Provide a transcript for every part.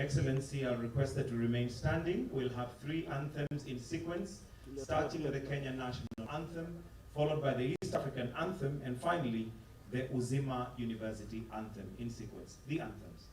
Excellency, I'll request that you remain standing. We'll have 3 anthems in sequence, starting with the Kenya National Anthem, followed by the East African Anthem, and finally, the Uzima University Anthem in sequence. The anthems.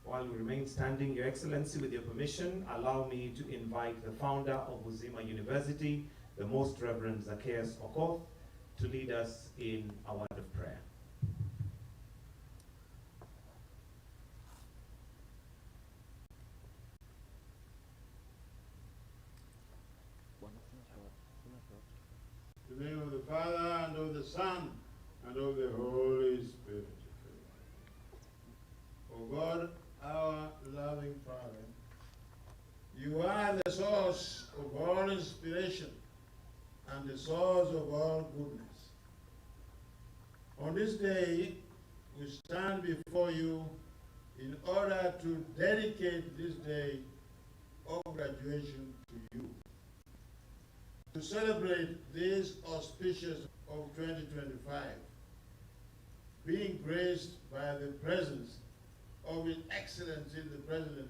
While we remain standing, Your Excellency, with your permission, allow me to invite the founder of Uzima University, the Most Reverend Zacchaeus Okoth, to lead us in a word of prayer. In the name of the Father, and of the Son, and of the Holy Spirit. O God, our loving Father, you are the source of all inspiration and the source of all goodness. On this day, we stand before you in order to dedicate this day of graduation to you. To celebrate this auspicious of 2025, being graced by the presence of His Excellency the President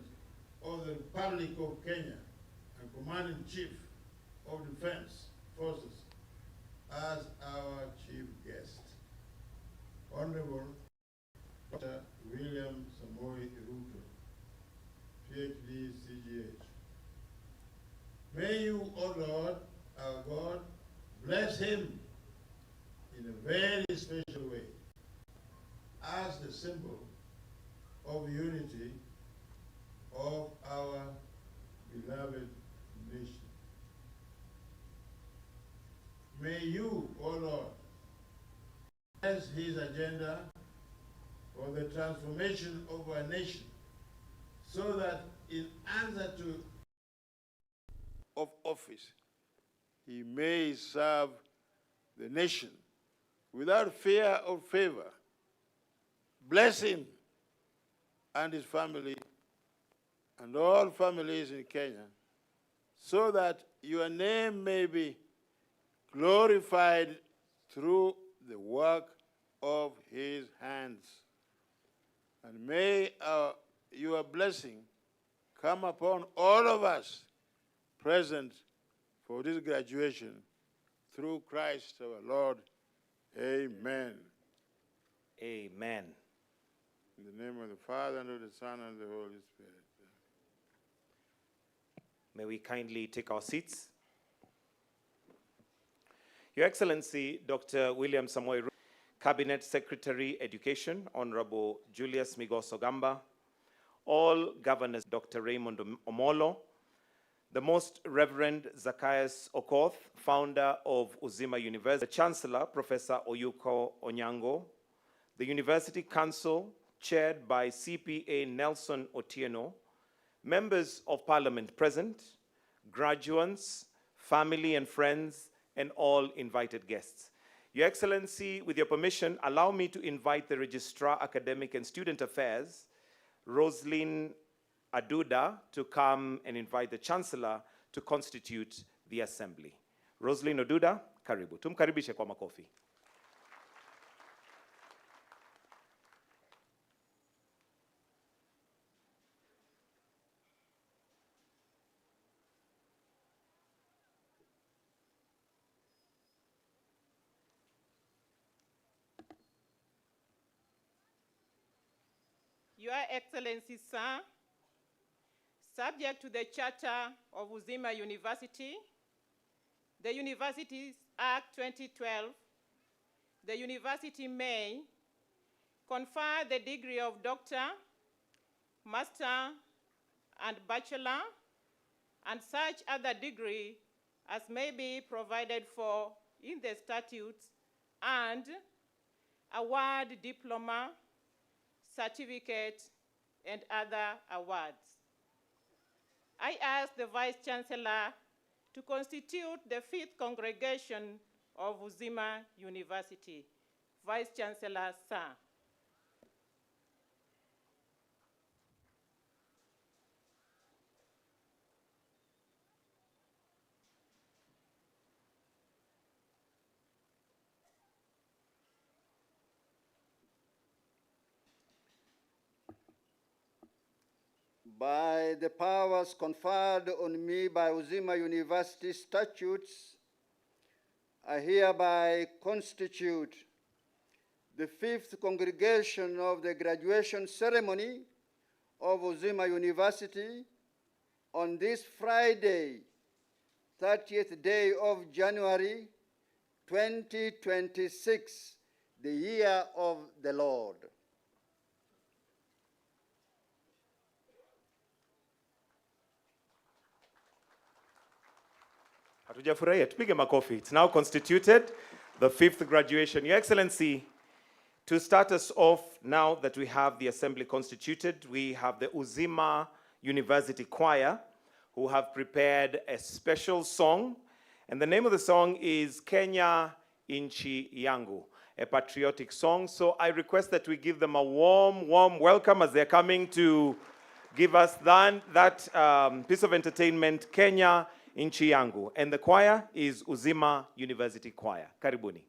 of the Republic of Kenya and Commander-in-Chief of Defense Forces as our chief guest. Honorable Dr. William Samoei Ruto, PhD, CGH. May you, O Lord, our God, bless him in a very special way as the symbol of unity of our beloved nation. May you, O Lord, bless his agenda for the transformation of our nation, so that in answer to of office, he may serve the nation without fear or favor. Bless him and his family and all families in Kenya, so that your name may be glorified through the work of his hands. And may your blessing come upon all of us present for this graduation through Christ our Lord. Amen. Amen. In the name of the Father, and of the Son, and of the Holy Spirit. May we kindly take our seats. Your Excellency, Dr. William Samoei Ruto, Cabinet Secretary, Education, Honorable Julius Migos Ogamba, all governors, Dr. Raymond Omolo, the Most Reverend Zacchaeus Okoth, founder of Uzima University, the Chancellor, Professor Oyuko Onyango, the University Council, chaired by CPA Nelson Otieno, members of Parliament present, graduates, family and friends, and all invited guests. Your Excellency, with your permission, allow me to invite the Registrar, Academic and Student Affairs, Roslyn Aduda, to come and invite the Chancellor to constitute the Assembly. Roslyn Aduda, karibu. Tumkaribishe kwa makofi. Your Excellency, sir, subject to the Charter of Uzima University, the Universities Act 2012, the university may confer the degree of Doctor, Master, and Bachelor, and such other degree as may be provided for in the statutes, and award diploma, certificate, and other awards. I ask the Vice Chancellor to constitute the 5th congregation of Uzima University. Vice Chancellor, sir. By the powers conferred on me by Uzima University statutes, I hereby constitute the 5th congregation of the graduation ceremony of Uzima University on this Friday, 30th day of January 2026, the year of the Lord. Hatujafurahia, tupige makofi. It's now constituted the 5th graduation. Your Excellency, to start us off, now that we have the Assembly constituted, we have the Uzima University Choir, who have prepared a special song. And the name of the song is Kenya Inchi Yangu, a patriotic song. So I request that we give them a warm welcome as they're coming to give us that piece of entertainment, Kenya Inchi Yangu. And the choir is Uzima University Choir. Karibuni.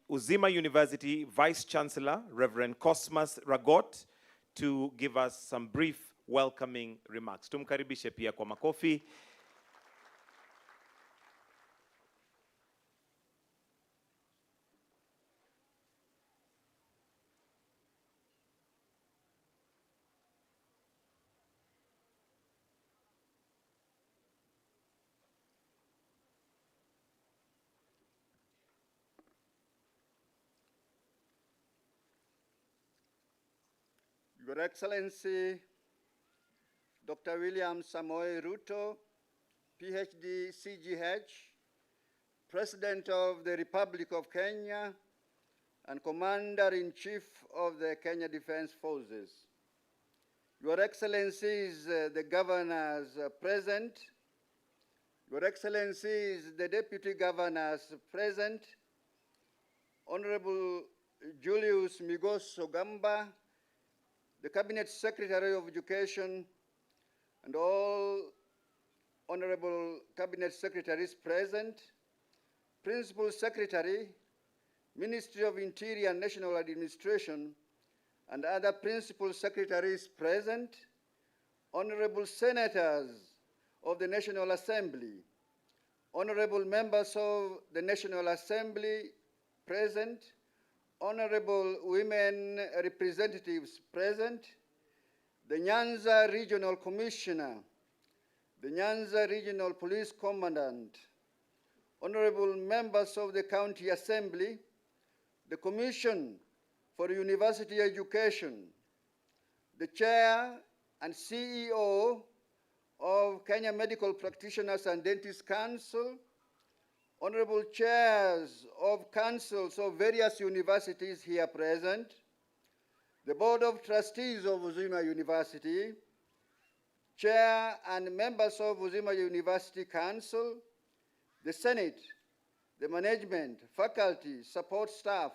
Uzima University Vice Chancellor, Reverend Cosmas Ragot, to give us some brief welcoming remarks. Tumkaribishe pia kwa makofi. Your Excellency Dr. Samoei Ruto, PhD, CGH, President of the Republic of Kenya, and Commander-in-Chief of the Kenya Defense Forces. Your Excellencies, the governors present, Your Excellencies, the Deputy Governors present, Honorable Julius Migos Ogamba, the Cabinet Secretary of Education, and all Honorable Cabinet Secretaries present, Principal Secretary, Ministry of Interior and National Administration, and other Principal Secretaries present, Honorable Senators of the National Assembly, Honorable Members of the National Assembly present, Honorable women representatives present, the Nyanza Regional Commissioner, the Nyanza Regional Police Commandant, Honorable members of the County Assembly, the Commission for University Education, the Chair and CEO of Kenya Medical Practitioners and Dentists Council, Honorable chairs of councils of various universities here present, the Board of Trustees of Uzima University, Chair and members of Uzima University Council, the Senate, the management, faculty, support staff,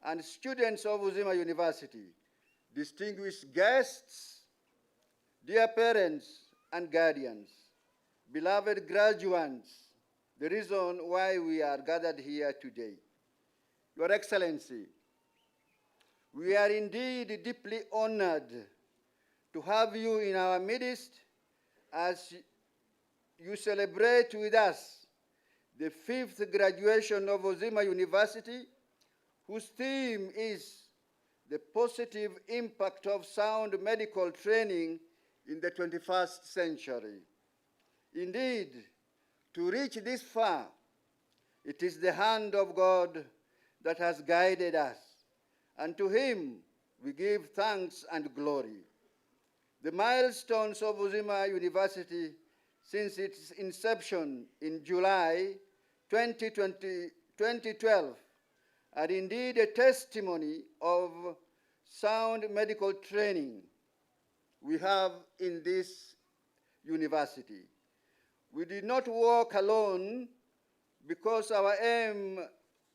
and students of Uzima University, distinguished guests, dear parents and guardians, beloved graduates, the reason why we are gathered here today. Your Excellency, we are indeed deeply honored to have you in our midst as you celebrate with us the 5th graduation of Uzima University, whose theme is the positive impact of sound medical training in the 21st century. Indeed, to reach this far, it is the hand of God that has guided us, and to him we give thanks and glory. The milestones of Uzima University since its inception in July 2012 are indeed a testimony of sound medical training we have in this university. We did not walk alone because our aim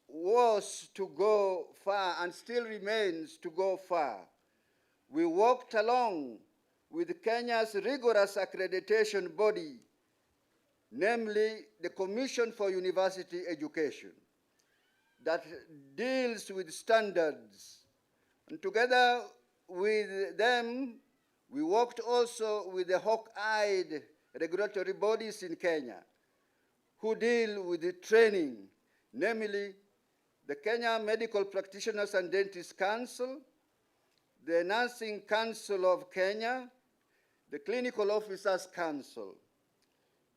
was to go far and still remains to go far. We walked along with Kenya's rigorous accreditation body, namely the Commission for University Education, that deals with standards. And together with them, we worked also with the hawk-eyed regulatory bodies in Kenya who deal with the training, namely the Kenya Medical Practitioners and Dentists Council, the Nursing Council of Kenya, the Clinical Officers Council.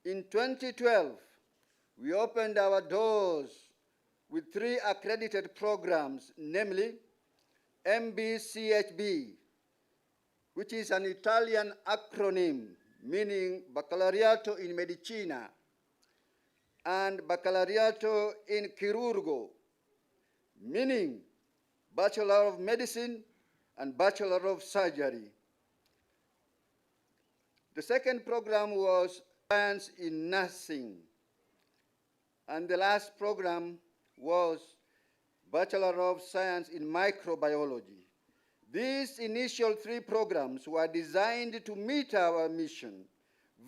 In 2012, we opened our doors with 3 accredited programs, namely MBCHB, which is an Italian acronym meaning Baccalaureato in Medicina and Baccalaureato in Chirurgo, meaning Bachelor of Medicine and Bachelor of Surgery. The second program was Science in Nursing, and the last program was Bachelor of Science in Microbiology. These initial 3 programs were designed to meet our mission,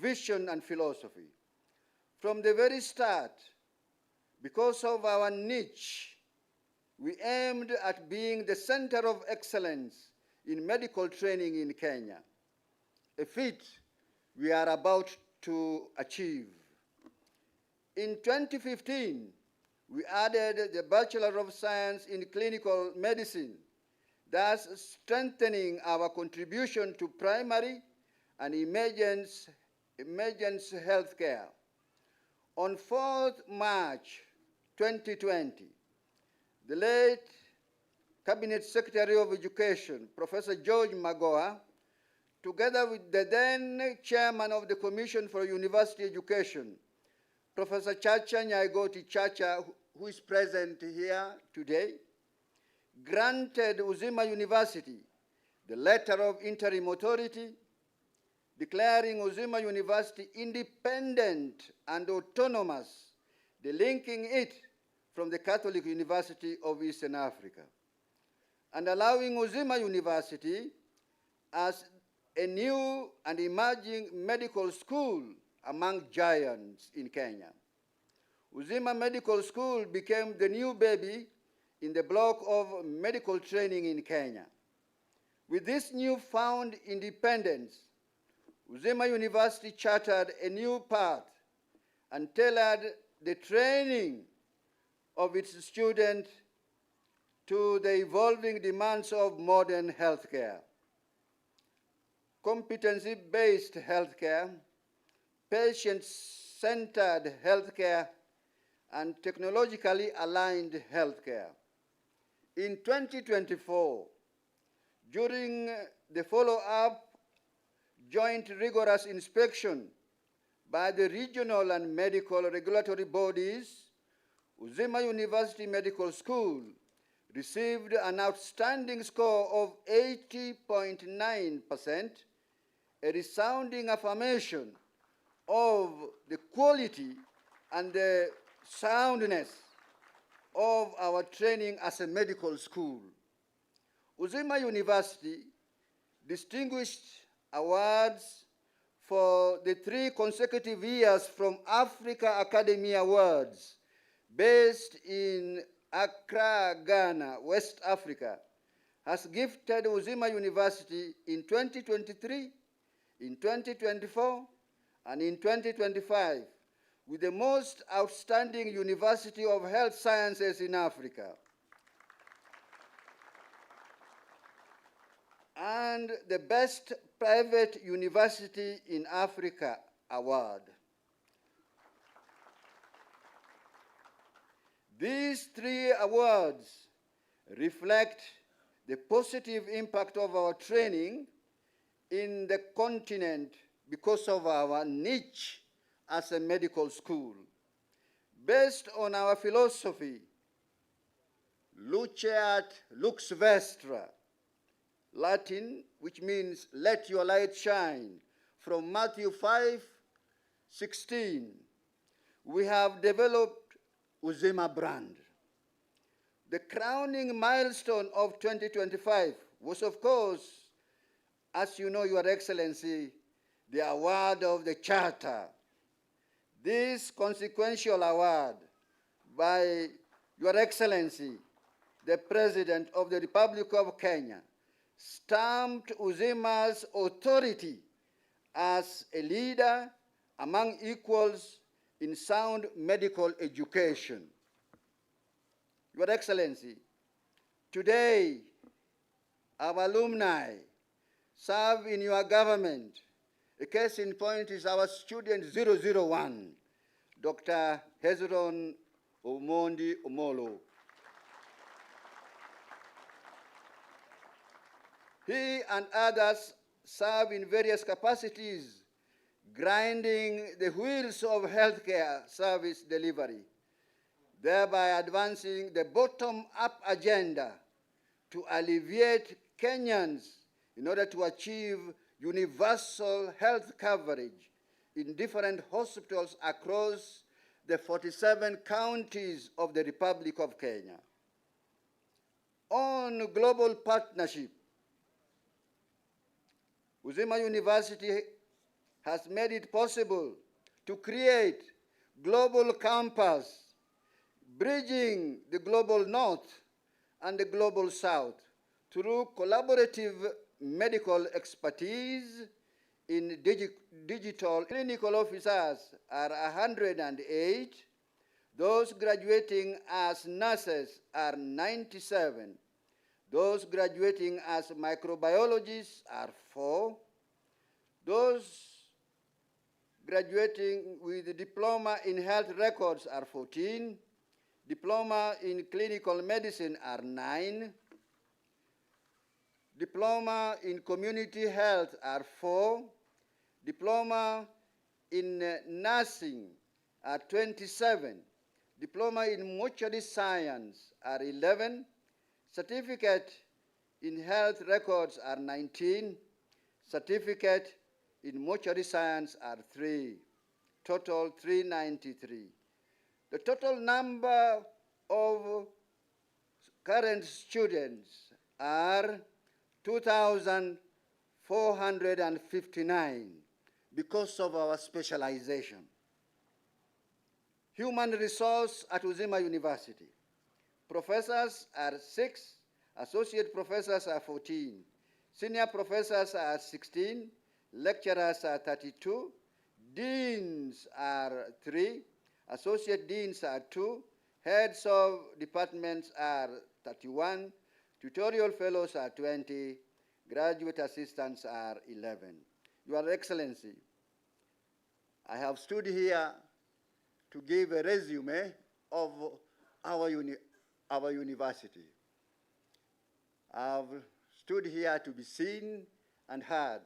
vision, and philosophy. From the very start, Because of our niche, we aimed at being the center of excellence in medical training in Kenya, a feat we are about to achieve. In 2015, we added the Bachelor of Science in Clinical Medicine, thus strengthening our contribution to primary and emergence healthcare. On 4th March 2020, the late Cabinet Secretary of Education, Professor George Magoha, together with the then Chairman of the Commission for University Education, Professor Chacha Nyaigoti Chacha, who is present here today, granted Uzima University the letter of interim authority, declaring Uzima University independent and autonomous, delinking it from the Catholic University of Eastern Africa, and allowing Uzima University as a new and emerging medical school among giants in Kenya. Uzima Medical School became the new baby in the block of medical training in Kenya. With this newfound independence, Uzima University chartered a new path and tailored the training of its students to the evolving demands of modern healthcare. Competency-based healthcare, patient-centered healthcare, and technologically aligned healthcare. In 2024, during the follow-up joint rigorous inspection by the regional and medical regulatory bodies, Uzima University Medical School received an outstanding score of 80.9%, a resounding affirmation of the quality and the soundness of our training as a medical school. Uzima University distinguished awards for the 3 consecutive years from Africa Academy Awards, based in Accra, Ghana, West Africa, has gifted Uzima University in 2023, in 2024, and in 2025 with the most outstanding University of Health Sciences in Africa, and the Best Private University in Africa award. These 3 awards reflect the positive impact of our training in the continent because of our niche as a medical school. Based on our philosophy, Luceat Lux Vestra, Latin, which means let your light shine, from Matthew 5:16, we have developed Uzima brand. The crowning milestone of 2025 was, of course, as you know, Your Excellency, the award of the Charter. This consequential award by Your Excellency, the President of the Republic of Kenya, stamped Uzima's authority as a leader among equals in sound medical education. Your Excellency, today our alumni serve in your government. A case in point is our student 001, Dr. Hezron Omondi Omolo. He and others serve in various capacities, grinding the wheels of healthcare service delivery, thereby advancing the bottom-up agenda to alleviate Kenyans in order to achieve universal health coverage in different hospitals across the 47 counties of the Republic of Kenya. On global partnership, Uzima University has made it possible to create global campus bridging the global north and the global south through collaborative medical expertise in digital. Clinical officers are 108. Those graduating as nurses are 97. Those graduating as microbiologists are 4. Those graduating with a diploma in health records are 14. Diploma in clinical medicine are 9. Diploma in community health are 4. Diploma in nursing are 27. Diploma in mortuary science are 11. Certificate in health records are 19. Certificate in mortuary science are 3. Total 393. The total number of current students are 2,459 because of our specialization. Human resource at Uzima University. Professors are 6, associate professors are 14, senior professors are 16, lecturers are 32, deans are 3, associate deans are 2, heads of departments are 31, tutorial fellows are 20, graduate assistants are 11. Your Excellency, I have stood here to give a resume of our university. I've stood here to be seen and heard.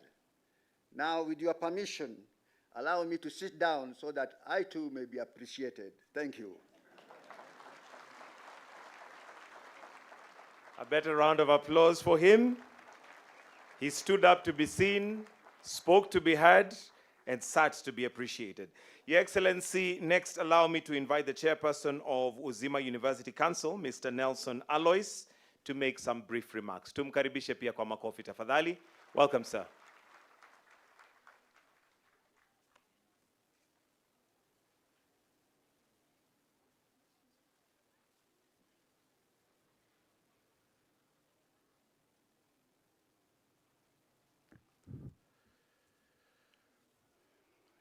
Now, with your permission, allow me to sit down so that I too may be appreciated. Thank you. A better round of applause for him. He stood up to be seen, spoke to be heard, and sat to be appreciated. Your Excellency, next allow me to invite the chairperson of Uzima University Council, Mr. Nelson Alois, to make some brief remarks. Tumkaribishe pia kwa makofi tafadhali. Welcome, sir.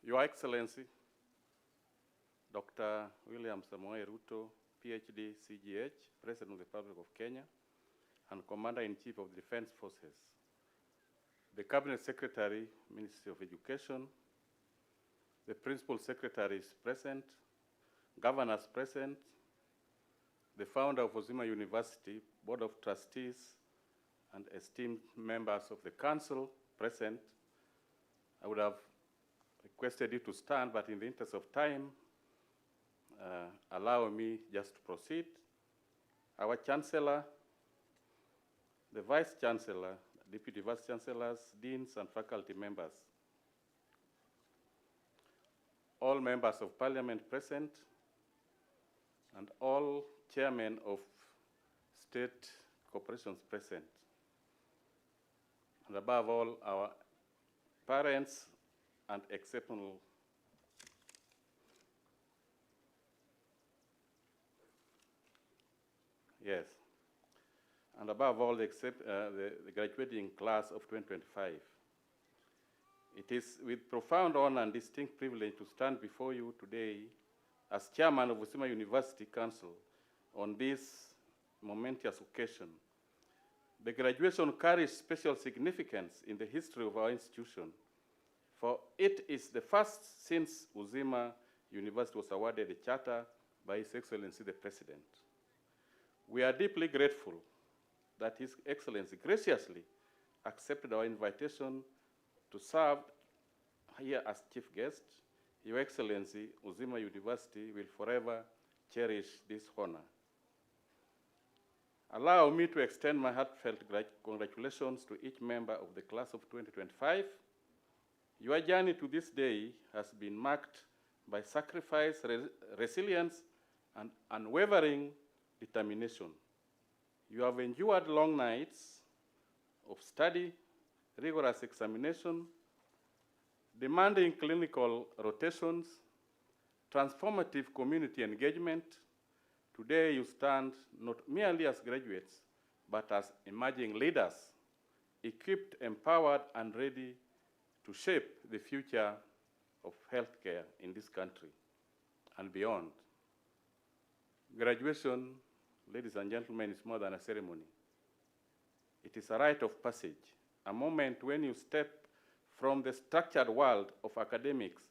Your Excellency, Dr. Samoei Ruto, PhD, CGH, President of the Republic of Kenya, and Commander-in-Chief of the Defense Forces, the Cabinet Secretary, Ministry of Education, the Principal Secretaries present, Governors present, the founder of Uzima University, Board of Trustees, and esteemed members of the Council present. I would have requested you to stand, but in the interest of time, allow me just to proceed. Our Chancellor, the Vice Chancellor, Deputy Vice Chancellors, Deans, and faculty members, all members of Parliament present, and all chairmen of state corporations present, and above all, our parents and exceptional yes, and above all, the graduating class of 2025. It is with profound honor and distinct privilege to stand before you today as chairman of Uzima University Council on this momentous occasion. The graduation carries special significance in the history of our institution, for it is the first since Uzima University was awarded a charter by His Excellency the President. We are deeply grateful that His Excellency graciously accepted our invitation to serve here as chief guest. Your Excellency, Uzima University will forever cherish this honor. Allow me to extend my heartfelt congratulations to each member of the class of 2025. Your journey to this day has been marked by sacrifice, resilience, and unwavering determination. You have endured long nights of study, rigorous examination, demanding clinical rotations, transformative community engagement, Today you stand not merely as graduates, but as emerging leaders, equipped, empowered, and ready to shape the future of healthcare in this country and beyond. Graduation, ladies and gentlemen, is more than a ceremony. It is a rite of passage, a moment when you step from the structured world of academics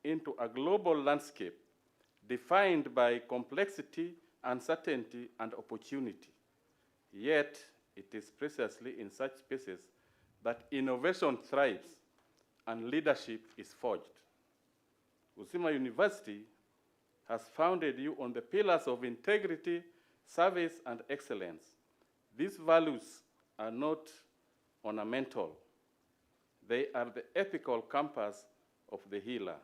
into a global landscape defined by complexity, uncertainty, and opportunity. Yet, it is precisely in such spaces that innovation thrives and leadership is forged. Uzima University has founded you on the pillars of integrity, service, and excellence. These values are not ornamental. They are the ethical compass of the healer,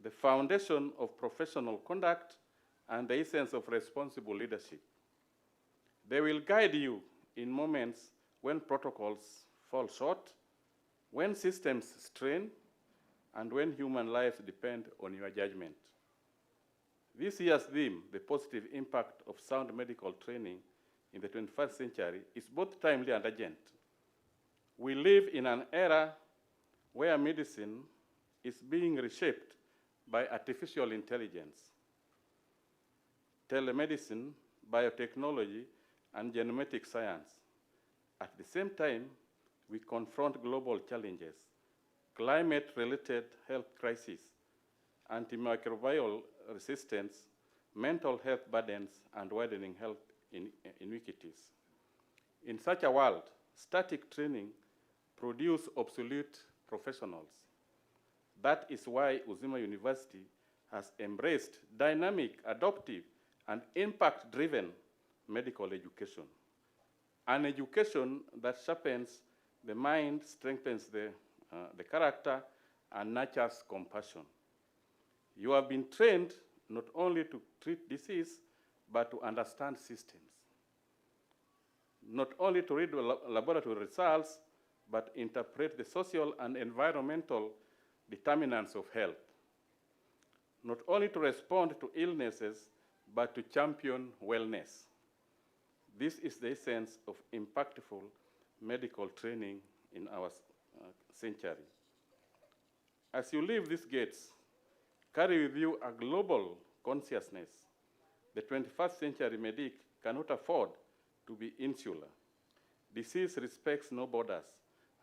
the foundation of professional conduct, and the essence of responsible leadership. They will guide you in moments when protocols fall short, when systems strain, and when human lives depend on your judgment. This year's theme, the positive impact of sound medical training in the 21st century, is both timely and urgent. We live in an era where medicine is being reshaped by artificial intelligence, telemedicine, biotechnology, and genetic science. At the same time, we confront global challenges, climate-related health crises, antimicrobial resistance, mental health burdens, and widening health inequities. In such a world, static training produces obsolete professionals. That is why Uzima University has embraced dynamic, adaptive, and impact-driven medical education. An education that sharpens the mind, strengthens the character, and nurtures compassion. You have been trained not only to treat disease, but to understand systems. Not only to read laboratory results, but interpret the social and environmental determinants of health. Not only to respond to illnesses, but to champion wellness. This is the essence of impactful medical training in our century. As you leave these gates, carry with you a global consciousness. The 21st century medic cannot afford to be insular. Disease respects no borders.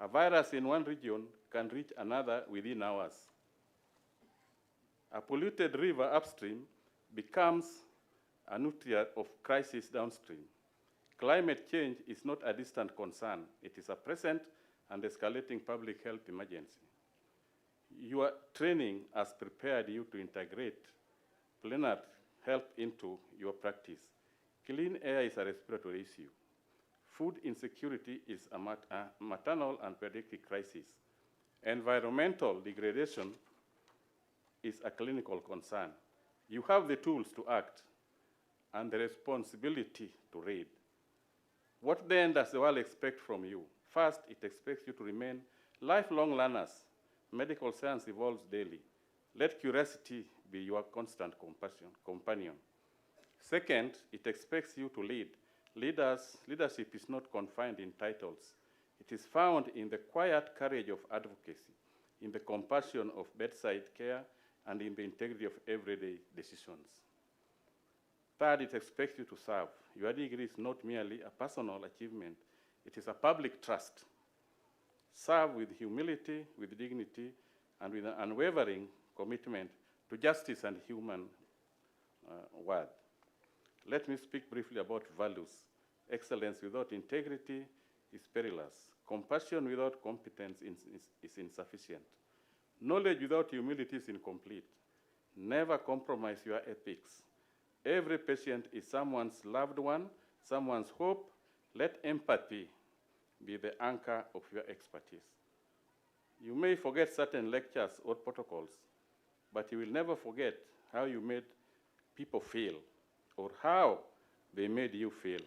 A virus in one region can reach another within hours. A polluted river upstream becomes a nutrient of crisis downstream. Climate change is not a distant concern. It is a present and escalating public health emergency. Your training has prepared you to integrate planet health into your practice. Clean air is a respiratory issue. Food insecurity is a maternal and pediatric crisis. Environmental degradation is a clinical concern. You have the tools to act and the responsibility to read. What then does the world expect from you? First, it expects you to remain lifelong learners. Medical science evolves daily. Let curiosity be your constant companion. Second, it expects you to lead. Leadership is not confined in titles. It is found in the quiet courage of advocacy, in the compassion of bedside care, and in the integrity of everyday decisions. Third, it expects you to serve. Your degree is not merely a personal achievement. It is a public trust. Serve with humility, with dignity, and with an unwavering commitment to justice and human worth. Let me speak briefly about values. Excellence without integrity is perilous. Compassion without competence is insufficient. Knowledge without humility is incomplete. Never compromise your ethics. Every patient is someone's loved one, someone's hope. Let empathy be the anchor of your expertise. You may forget certain lectures or protocols, but you will never forget how you made people feel or how they made you feel.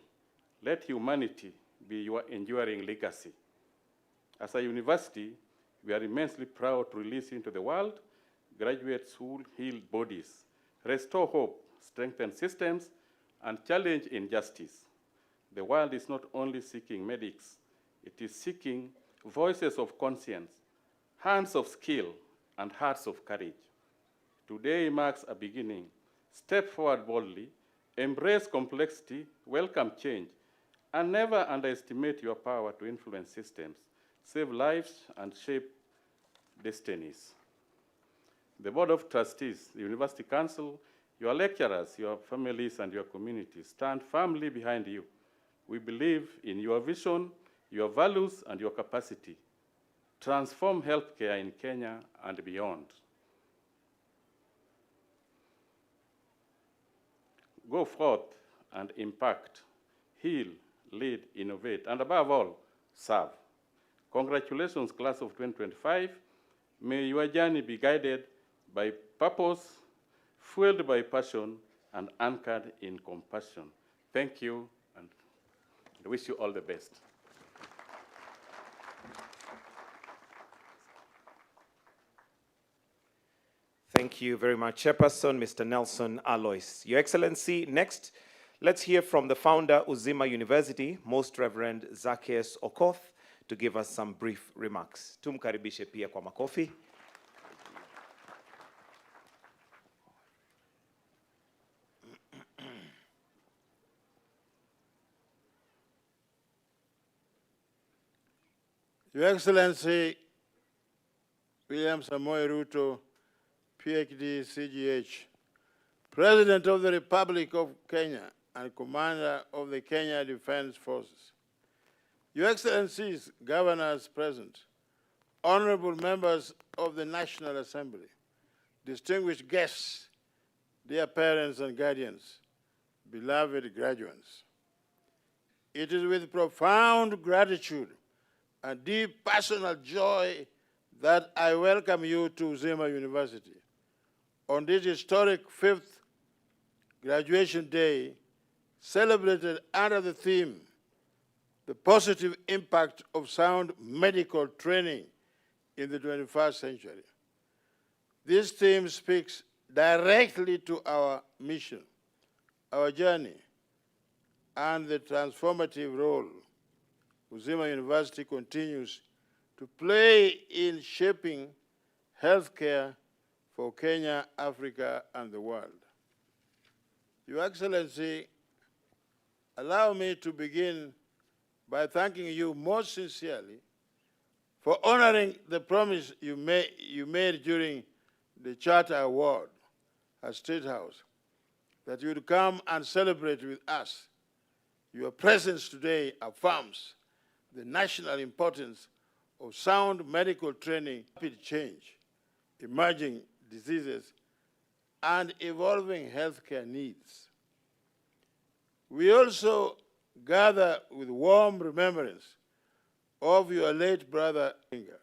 Let humanity be your enduring legacy. As a university, we are immensely proud to release into the world graduates who heal bodies, restore hope, strengthen systems, and challenge injustice. The world is not only seeking medics, it is seeking voices of conscience, hands of skill, and hearts of courage. Today marks a beginning. Step forward boldly, embrace complexity, welcome change, and never underestimate your power to influence systems, save lives, and shape destinies. The Board of Trustees, the University Council, your lecturers, your families, and your communities stand firmly behind you. We believe in your vision, your values, and your capacity. Transform healthcare in Kenya and beyond. Go forth and impact, heal, lead, innovate, and above all, serve. Congratulations, class of 2025. May your journey be guided by purpose, fueled by passion, and anchored in compassion. Thank you, and I wish you all the best. Thank you very much, Chairperson, Mr. Nelson Alois. Your Excellency, next, let's hear from the founder, Uzima University, Most Reverend Zacchaeus Okoth, to give us some brief remarks. Tumkaribishe pia kwa makofi. Your Excellency, William Samoei Ruto, PhD, CGH, President of the Republic of Kenya and Commander of the Kenya Defense Forces. Your Excellencies, Governors present, honorable members of the National Assembly, distinguished guests, dear parents and guardians, beloved graduates. It is with profound gratitude and deep personal joy that I welcome you to Uzima University on this historic 5th graduation day, celebrated under the theme, the positive impact of sound medical training in the 21st century. This theme speaks directly to our mission, our journey, and the transformative role Uzima University continues to play in shaping healthcare for Kenya, Africa, and the world. Your Excellency, allow me to begin by thanking you most sincerely for honoring the promise you made during the Charter Award at State House, that you would come and celebrate with us. Your presence today affirms the national importance of sound medical training, rapid change, emerging diseases, and evolving healthcare needs. We also gather with warm remembrance of your late brother, Inga.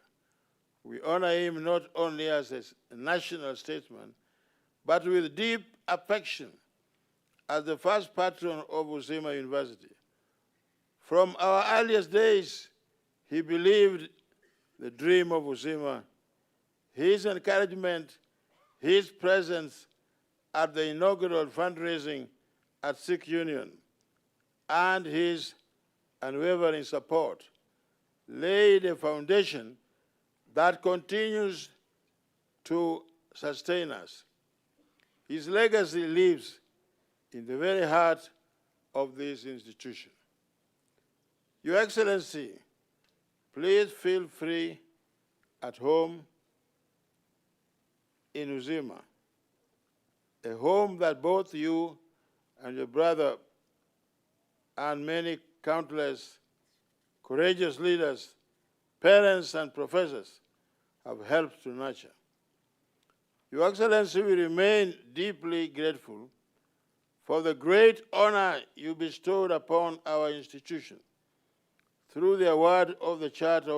We honor him not only as a national statesman, but with deep affection as the first patron of Uzima University. From our earliest days, he believed the dream of Uzima. His encouragement, his presence at the inaugural fundraising at Sikh Union, and his unwavering support laid a foundation that continues to sustain us. His legacy lives in the very heart of this institution. Your Excellency, please feel free at home in Uzima, a home that both you and your brother and many countless courageous leaders, parents, and professors have helped to nurture. Your Excellency, we remain deeply grateful for the great honor you bestowed upon our institution through the award of the Charter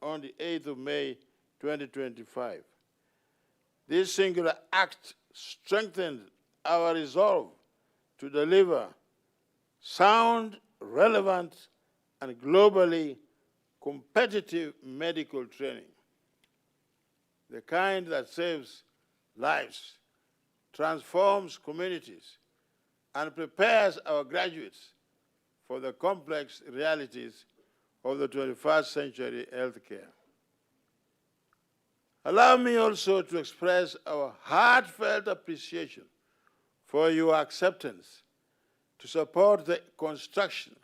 on the 8th of May, 2025. This singular act strengthened our resolve to deliver sound, relevant, and globally competitive medical training, the kind that saves lives, transforms communities, and prepares our graduates for the complex realities of the 21st century healthcare. Allow me also to express our heartfelt appreciation for your acceptance to support the construction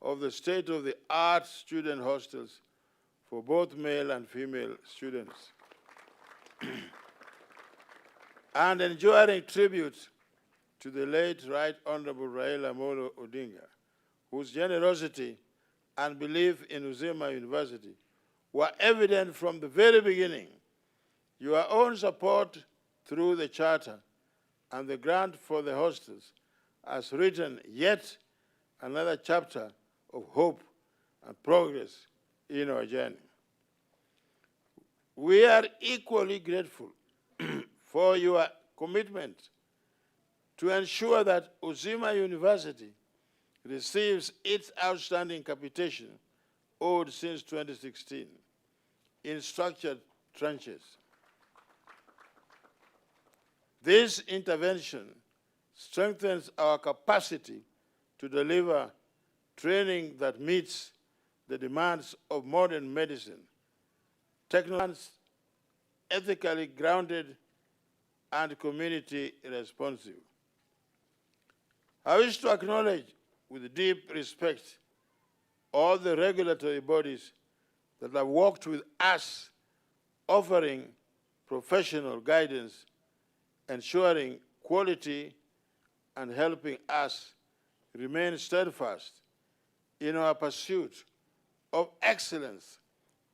of the state-of-the-art student hostels for both male and female students, and enduring tribute to the late Right Honorable Raila Amolo Odinga, whose generosity and belief in Uzima University were evident from the very beginning. Your own support through the charter and the grant for the hostels has written yet another chapter of hope and progress in our journey. We are equally grateful for your commitment to ensure that Uzima University receives its outstanding capitation owed since 2016 in structured tranches. This intervention strengthens our capacity to deliver training that meets the demands of modern medicine, technology, ethically grounded, and community responsive. I wish to acknowledge with deep respect all the regulatory bodies that have worked with us, offering professional guidance, ensuring quality, and helping us remain steadfast in our pursuit of excellence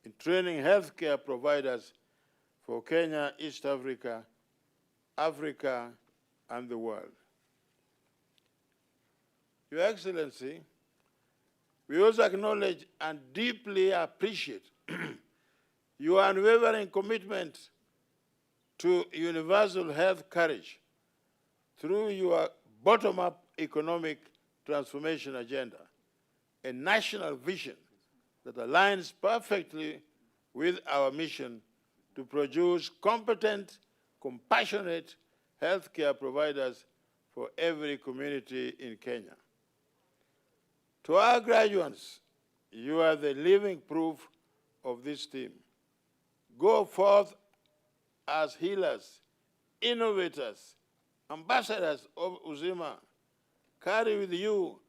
in training healthcare providers for Kenya, East Africa, Africa, and the world. Your Excellency, we also acknowledge and deeply appreciate your unwavering commitment to universal health coverage through your bottom-up economic transformation agenda, a national vision that aligns perfectly with our mission to produce competent, compassionate healthcare providers for every community in Kenya. To our graduates, you are the living proof of this theme. Go forth as healers, innovators, ambassadors of Uzima. Carry with you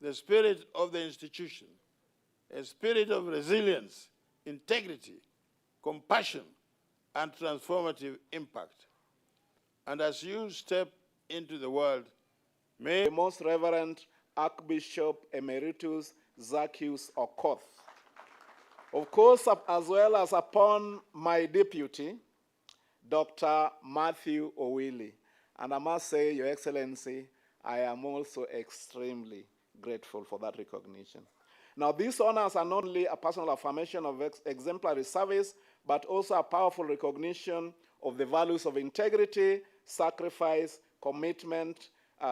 the spirit of the institution, a spirit of resilience, integrity, compassion, and transformative impact. And as you step into the world, may the Most Reverend Archbishop Emeritus Zacchaeus Okoth. Of course, as well as upon my deputy, Dr. Matthew Owili. And I must say, Your Excellency, I am also extremely grateful for that recognition. Now, these honors are not only a personal affirmation of exemplary service, but also a powerful recognition of the values of integrity, sacrifice, commitment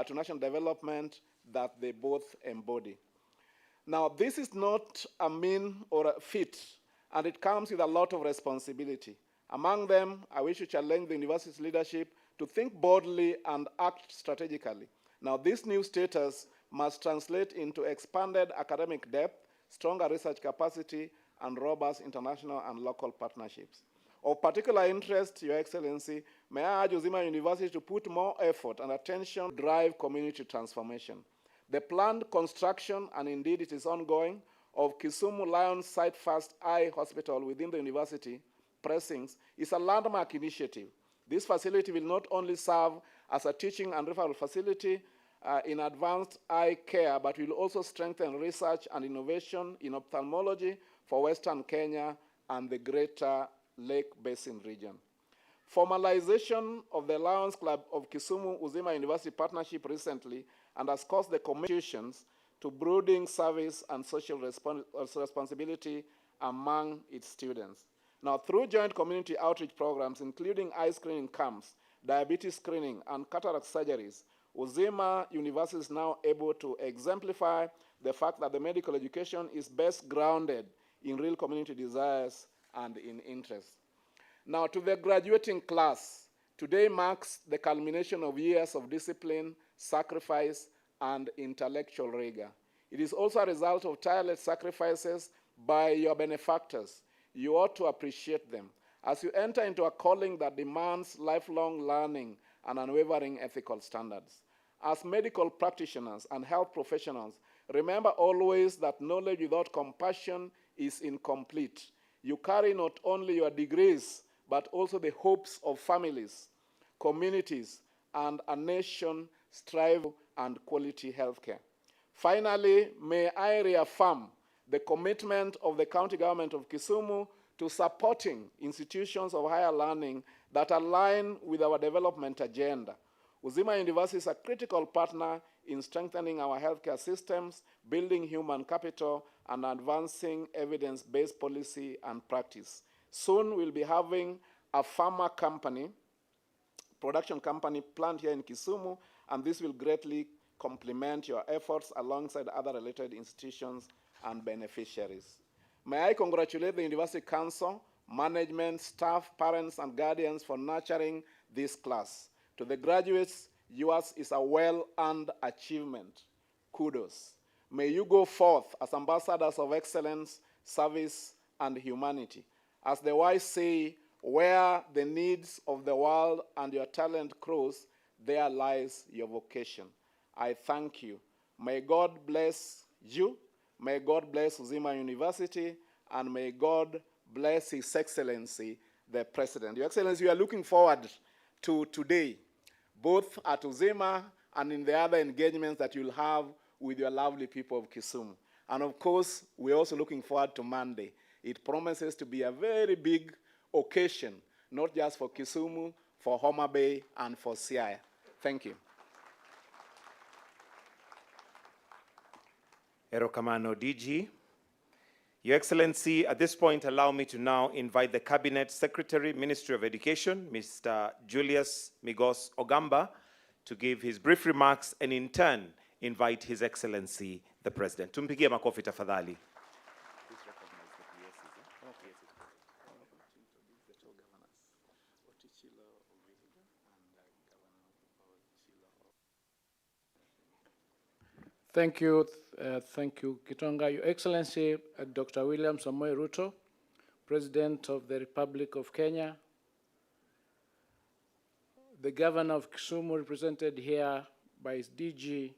to national development that they both embody. Now, this is not a mean or a feat, and it comes with a lot of responsibility. Among them, I wish to challenge the university's leadership to think boldly and act strategically. Now, this new status must translate into expanded academic depth, stronger research capacity, and robust international and local partnerships. Of particular interest, Your Excellency, may I urge Uzima University to put more effort and attention to drive community transformation. The planned construction, and indeed it is ongoing, of Kisumu Lions Site First Eye Hospital within the university precincts is a landmark initiative. This facility will not only serve as a teaching and referral facility in advanced eye care, but will also strengthen research and innovation in ophthalmology for Western Kenya and the greater Lake Basin region. Formalization of the Lions Club of Kisumu Uzima University partnership recently and has caused the commissions to brooding service and social responsibility among its students. Now, through joint community outreach programs, including eye screening camps, diabetes screening, and cataract surgeries, Uzima University is now able to exemplify the fact that the medical education is best grounded in real community desires and in interests. Now, to the graduating class, today marks the culmination of years of discipline, sacrifice, and intellectual rigor. It is also a result of tireless sacrifices by your benefactors. You ought to appreciate them as you enter into a calling that demands lifelong learning and unwavering ethical standards. As medical practitioners and health professionals, remember always that knowledge without compassion is incomplete. You carry not only your degrees, but also the hopes of families, communities, and a nation strive and quality healthcare. Finally, may I reaffirm the commitment of the county government of Kisumu to supporting institutions of higher learning that align with our development agenda. Uzima University is a critical partner in strengthening our healthcare systems, building human capital, and advancing evidence-based policy and practice. Soon we'll be having a pharma company, production company planned here in Kisumu, and this will greatly complement your efforts alongside other related institutions and beneficiaries. May I congratulate the University Council, management, staff, parents, and guardians for nurturing this class. To the graduates, yours is a well-earned achievement. Kudos. May you go forth as ambassadors of excellence, service, and humanity. As the wise say, where the needs of the world and your talent cross, there lies your vocation. I thank you. May God bless you. May God bless Uzima University, and may God bless His Excellency, the President. Your Excellency, we are looking forward to today, both at Uzima and in the other engagements that you'll have with your lovely people of Kisumu. And of course, we're also looking forward to Monday. It promises to be a very big occasion, not just for Kisumu, for Homa Bay, and for Siaya. Thank you. Erokamano DG. Your Excellency, at this point, allow me to now invite the Cabinet Secretary, Ministry of Education, Mr. Julius Migos Ogamba, to give his brief remarks and in turn invite His Excellency the President. Tumpigie makofi tafadhali. Thank you, Kitonga. Your Excellency, Dr. Samoei Ruto, President of the Republic of Kenya, the Governor of Kisumu, represented here by his DG,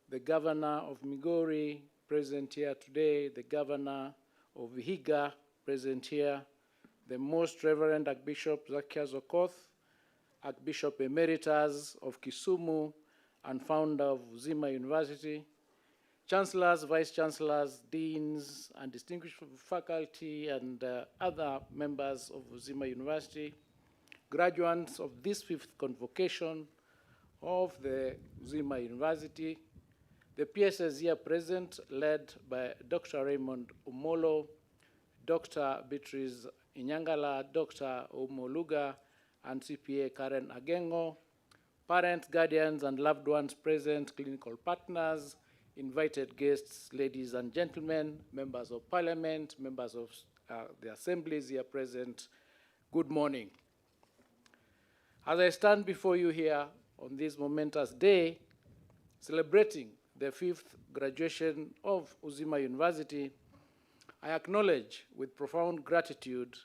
the Governor of Migori, present here today, the Governor of Vihiga, present here, the Most Reverend Archbishop Zacchaeus Okoth, Archbishop Emeritus of Kisumu, and founder of Uzima University, chancellors, vice-chancellors, deans, and distinguished faculty, and other members of Uzima University, graduates of this fifth convocation of the Uzima University, the PSS here present, led by Dr. Raymond Omolo, Dr. Beatrice Inyangala, Dr. Omoluga, and CPA Karen Agengo, parents, guardians, and loved ones present, clinical partners, invited guests, ladies and gentlemen, members of parliament, members of the assemblies here present, good morning. As I stand before you here on this momentous day, celebrating the fifth graduation of Uzima University, I acknowledge with profound gratitude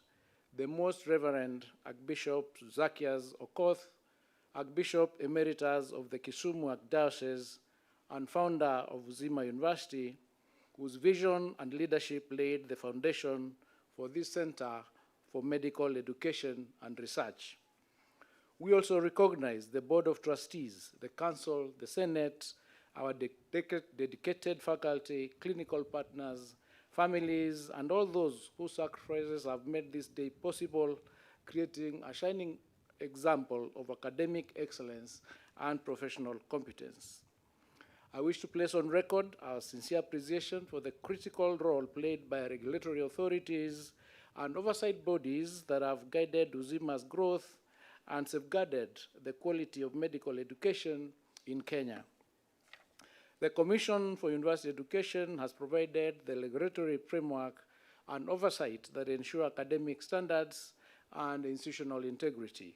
the Most Reverend Archbishop Zacchaeus Okoth, Archbishop Emeritus of the Kisumu Archdiocese and founder of Uzima University, whose vision and leadership laid the foundation for this Center for Medical Education and Research. We also recognize the Board of Trustees, the Council, the Senate, our dedicated faculty, clinical partners, families, and all those whose sacrifices have made this day possible, creating a shining example of academic excellence and professional competence. I wish to place on record our sincere appreciation for the critical role played by regulatory authorities and oversight bodies that have guided Uzima's growth and safeguarded the quality of medical education in Kenya. The Commission for University Education has provided the regulatory framework and oversight that ensure academic standards and institutional integrity.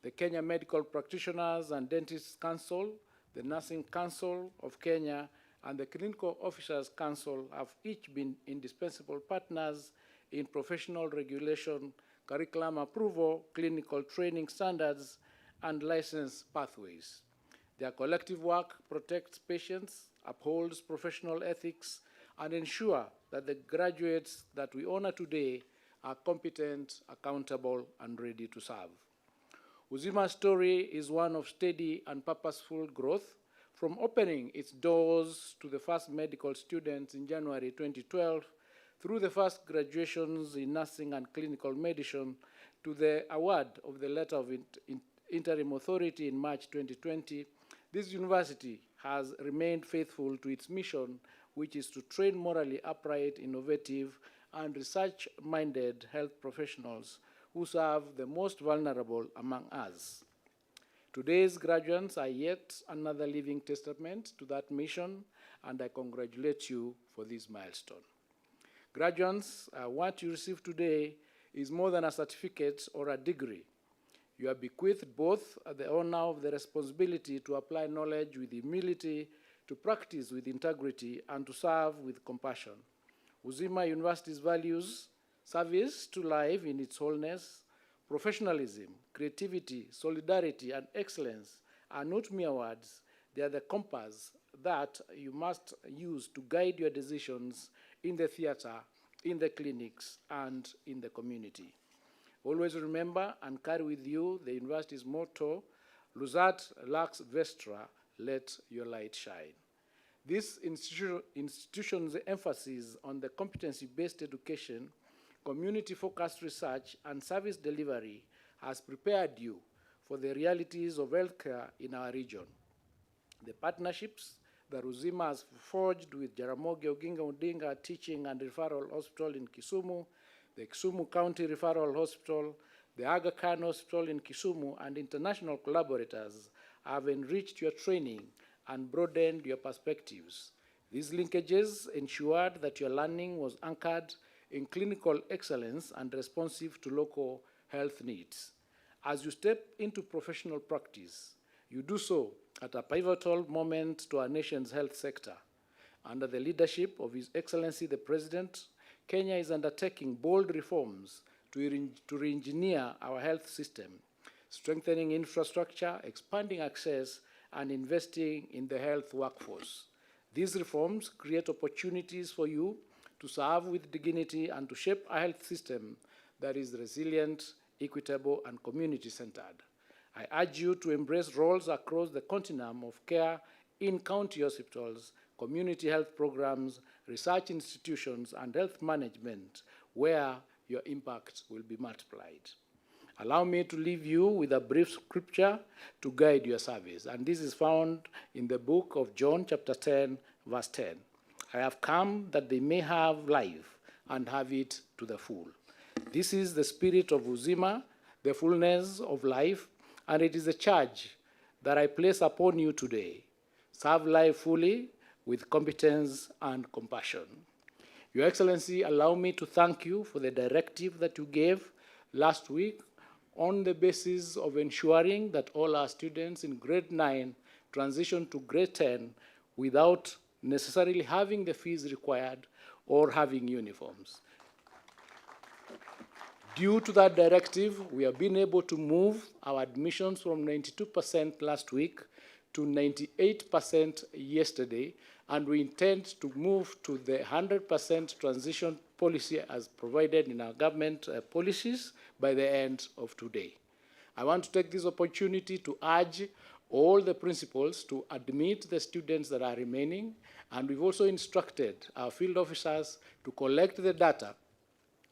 The Kenya Medical Practitioners and Dentists Council the Nursing Council of Kenya, and the Clinical Officers Council have each been indispensable partners in professional regulation, curriculum approval, clinical training standards, and license pathways. Their collective work protects patients, upholds professional ethics, and ensure that the graduates that we honor today are competent, accountable, and ready to serve. Uzima's story is one of steady and purposeful growth, from opening its doors to the first medical students in January 2012, through the first graduations in nursing and clinical medicine, to the award of the Letter of Interim Authority in March 2020. This university has remained faithful to its mission, which is to train morally upright, innovative, and research-minded health professionals who serve the most vulnerable among us. Today's graduates are yet another living testament to that mission, and I congratulate you for this milestone. Graduates, what you receive today is more than a certificate or a degree. You are bequeathed both the honor of the responsibility to apply knowledge with humility, to practice with integrity, and to serve with compassion. Uzima University's values, service to life in its wholeness, professionalism, creativity, solidarity, and excellence are not mere words. They are the compass that you must use to guide your decisions in the theater, in the clinics, and in the community. Always remember and carry with you the university's motto, Lusat Lux Vestra, let your light shine. This institution's emphasis on the competency-based education, community-focused research, and service delivery has prepared you for the realities of healthcare in our region. The partnerships that Uzima has forged with Jaramogi Oginga Odinga Teaching and Referral Hospital in Kisumu, the Kisumu County Referral Hospital, the Aga Khan Hospital in Kisumu, and international collaborators have enriched your training and broadened your perspectives. These linkages ensured that your learning was anchored in clinical excellence and responsive to local health needs. As you step into professional practice, you do so at a pivotal moment to our nation's health sector. Under the leadership of His Excellency the President, Kenya is undertaking bold reforms to re-engineer our health system, strengthening infrastructure, expanding access, and investing in the health workforce. These reforms create opportunities for you to serve with dignity and to shape a health system that is resilient, equitable, and community-centered. I urge you to embrace roles across the continuum of care in county hospitals, community health programs, research institutions, and health management, where your impact will be multiplied. Allow me to leave you with a brief scripture to guide your service, and this is found in the book of John, chapter 10, verse 10. I have come that they may have life and have it to the full. This is the spirit of Uzima, the fullness of life, and it is a charge that I place upon you today. Serve life fully with competence and compassion. Your Excellency, allow me to thank you for the directive that you gave last week on the basis of ensuring that all our students in grade 9 transition to grade 10 without necessarily having the fees required or having uniforms. Due to that directive, we have been able to move our admissions from 92% last week to 98% yesterday, and we intend to move to the 100% transition policy as provided in our government policies by the end of today. I want to take this opportunity to urge all the principals to admit the students that are remaining, and we've also instructed our field officers to collect the data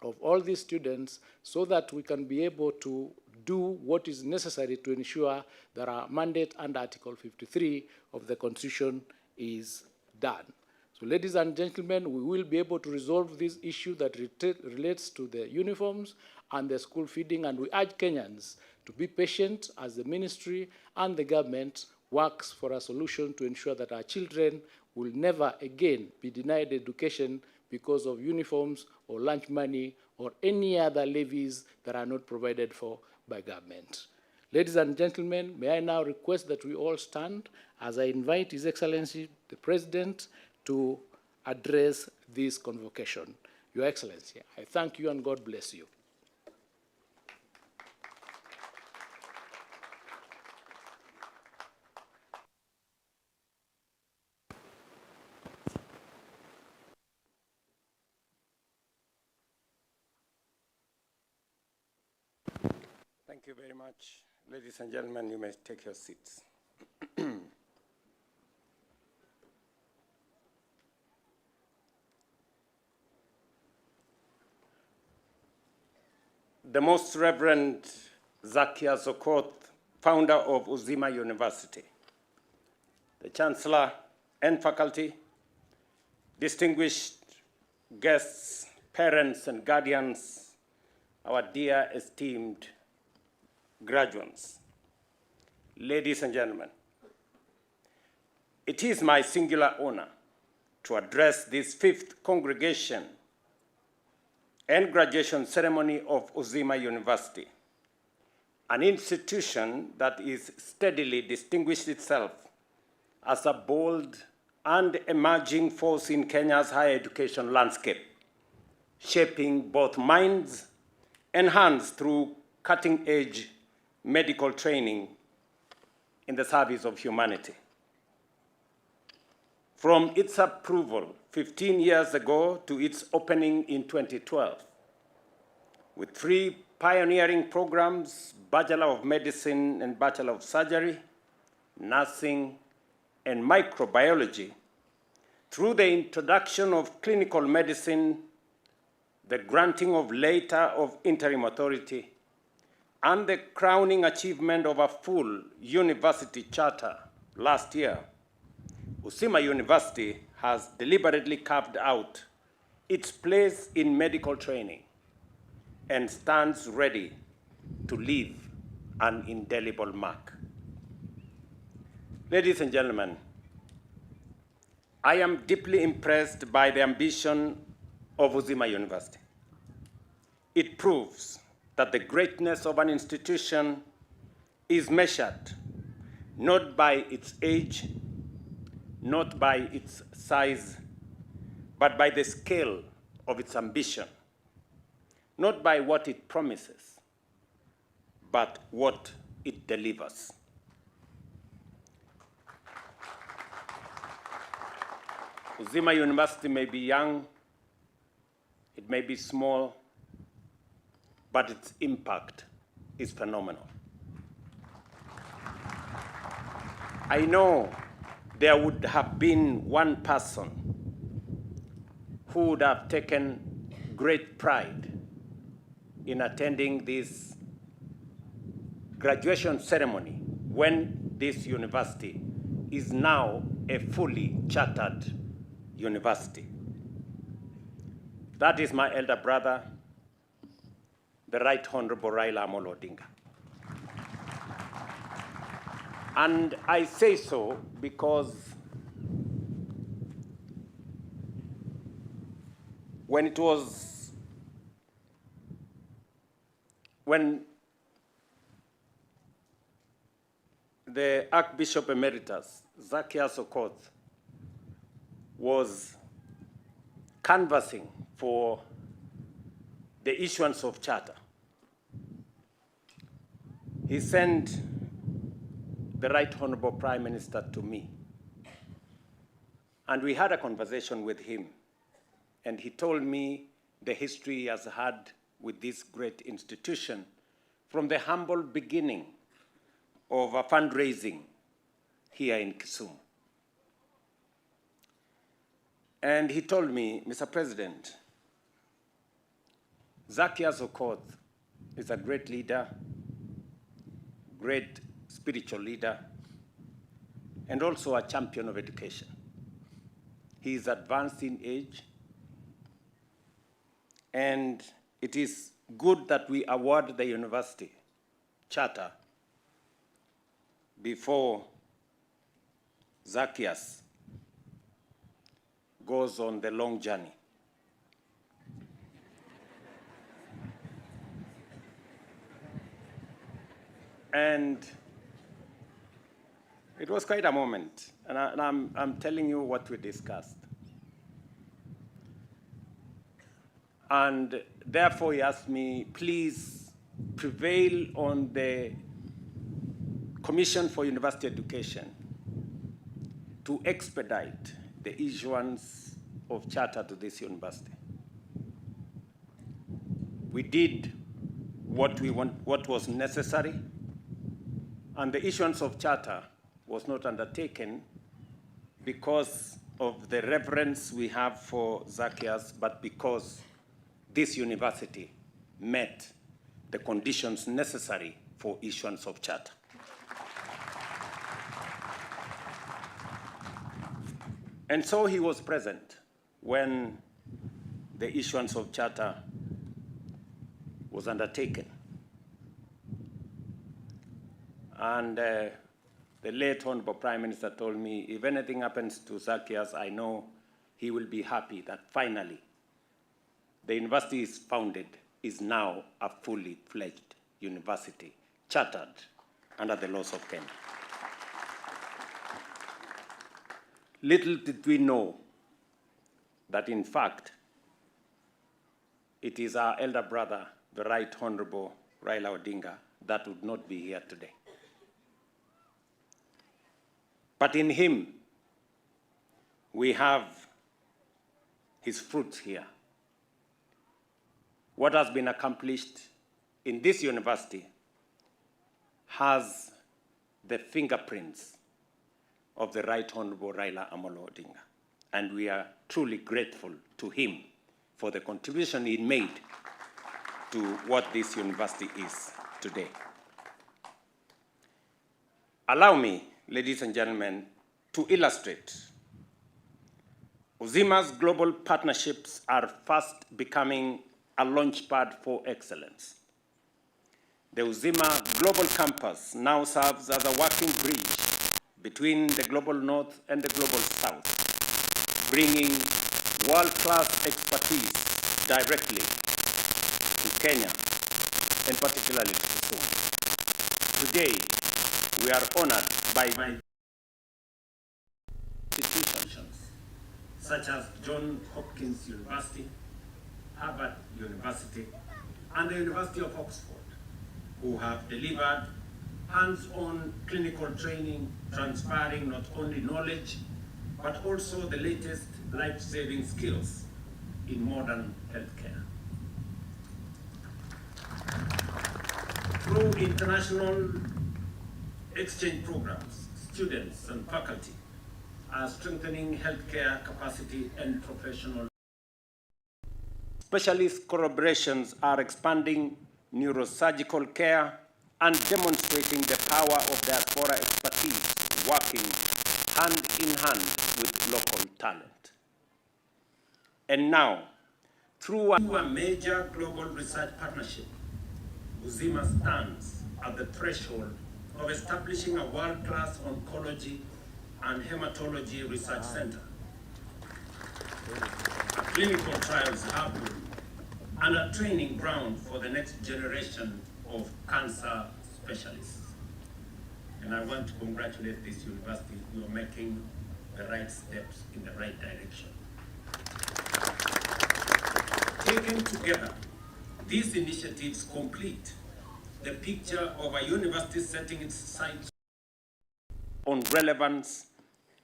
of all these students so that we can be able to do what is necessary to ensure that our mandate under Article 53 of the Constitution is done. So, ladies and gentlemen, we will be able to resolve this issue that relates to the uniforms and the school feeding, and we urge Kenyans to be patient as the ministry and the government works for a solution to ensure that our children will never again be denied education because of uniforms or lunch money or any other levies that are not provided for by government. Ladies and gentlemen, may I now request that we all stand as I invite His Excellency, the President, to address this convocation. Your Excellency, I thank you and God bless you. Thank you very much. Ladies and gentlemen, you may take your seats. The Most Reverend Zacchaeus Okoth, founder of Uzima University, the Chancellor and faculty, distinguished guests, parents and guardians, our dear esteemed graduates, ladies and gentlemen, it is my singular honor to address this fifth congregation and graduation ceremony of Uzima University, an institution that is steadily distinguished itself as a bold and emerging force in Kenya's higher education landscape, shaping both minds and hands through cutting-edge medical training in the service of humanity. From its approval 15 years ago to its opening in 2012, with 3 pioneering programs, Bachelor of Medicine and Bachelor of Surgery, Nursing, and Microbiology, through the introduction of clinical medicine, the granting of letter of interim authority, and the crowning achievement of a full university charter last year, Uzima University has deliberately carved out its place in medical training and stands ready to leave an indelible mark. Ladies and gentlemen, I am deeply impressed by the ambition of Uzima University. It proves that the greatness of an institution is measured not by its age, not by its size, but by the scale of its ambition, not by what it promises, but what it delivers. Uzima University may be young, it may be small, but its impact is phenomenal. I know there would have been one person who would have taken great pride in attending this graduation ceremony when this university is now a fully chartered university. That is my elder brother, the Right Honorable Raila Amolo Odinga. And I say so because when the Archbishop Emeritus, Zacchaeus Okoth, was canvassing for the issuance of charter, he sent the Right Honorable Prime Minister to me. And we had a conversation with him. And he told me the history he has had with this great institution from the humble beginning of a fundraising here in Kisumu. And he told me, Mr. President, Zacchaeus Okoth is a great leader, great spiritual leader, and also a champion of education. He is advanced in age, and it is good that we award the university charter before Zacchaeus goes on the long journey. And it was quite a moment, and I'm telling you what we discussed. And therefore, he asked me, please prevail on the Commission for University Education to expedite the issuance of charter to this university. We did what was necessary, and the issuance of charter was not undertaken because of the reverence we have for Zacchaeus, but because this university met the conditions necessary for issuance of charter. And so he was present when the issuance of charter was undertaken. And the late Honorable Prime Minister told me, if anything happens to Zacchaeus, I know he will be happy that finally the university is founded, is now a fully fledged university, chartered under the laws of Kenya. Little did we know that, in fact, it is our elder brother, the Right Honorable Raila Odinga, that would not be here today. But in him, we have his fruits here. What has been accomplished in this university has the fingerprints of the Right Honorable Raila Amolo Odinga. And we are truly grateful to him for the contribution he made to what this university is today. Allow me, ladies and gentlemen, to illustrate. Uzima's global partnerships are fast becoming a launchpad for excellence. The Uzima Global Campus now serves as a working bridge between the global north and the global south, bringing world-class expertise directly to Kenya, and particularly to Kisumu. Today, we are honored by institutions such as Johns Hopkins University, Harvard University, and the University of Oxford, who have delivered hands-on clinical training, transferring not only knowledge, but also the latest life-saving skills in modern healthcare. Through international exchange programs, students and faculty are strengthening healthcare capacity and professional. Specialist collaborations are expanding neurosurgical care and demonstrating the power of diaspora expertise, working hand in hand with local talent. And now, through a major global research partnership, Uzima stands at the threshold of establishing a world-class oncology and hematology research center, a clinical trials hub, and a training ground for the next generation of cancer specialists. And I want to congratulate this university. You are making the right steps in the right direction. Taken together, these initiatives complete the picture of a university setting its sights on relevance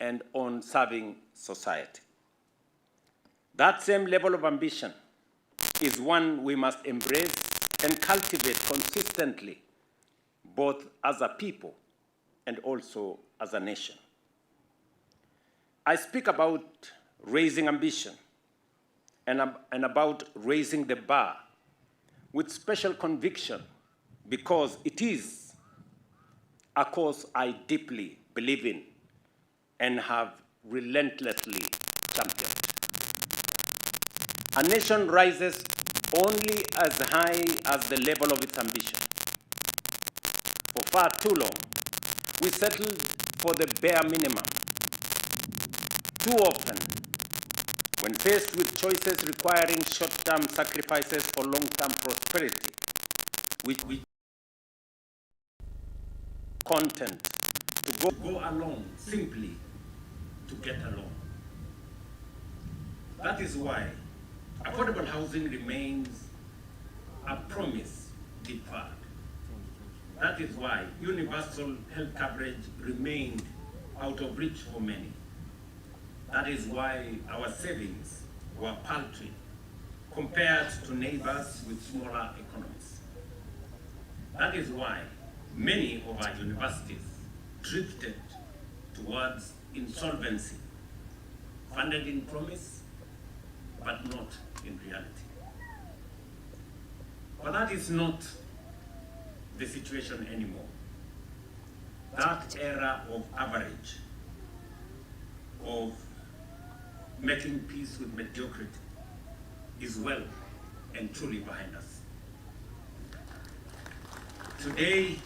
and on serving society. That same level of ambition is one we must embrace and cultivate consistently, both as a people and also as a nation. I speak about raising ambition and about raising the bar with special conviction, because it is a cause I deeply believe in and have relentlessly championed. A nation rises only as high as the level of its ambition. For far too long, we settled for the bare minimum. Too often, when faced with choices requiring short-term sacrifices for long-term prosperity, content to go along simply to get along. That is why affordable housing remains a promise deferred. That is why universal health coverage remained out of reach for many. That is why our savings were paltry compared to neighbors with smaller economies. That is why many of our universities drifted towards insolvency, funded in promise, but not in reality. But that is not the situation anymore. That era of average, of making peace with mediocrity, is well and truly behind us. Today,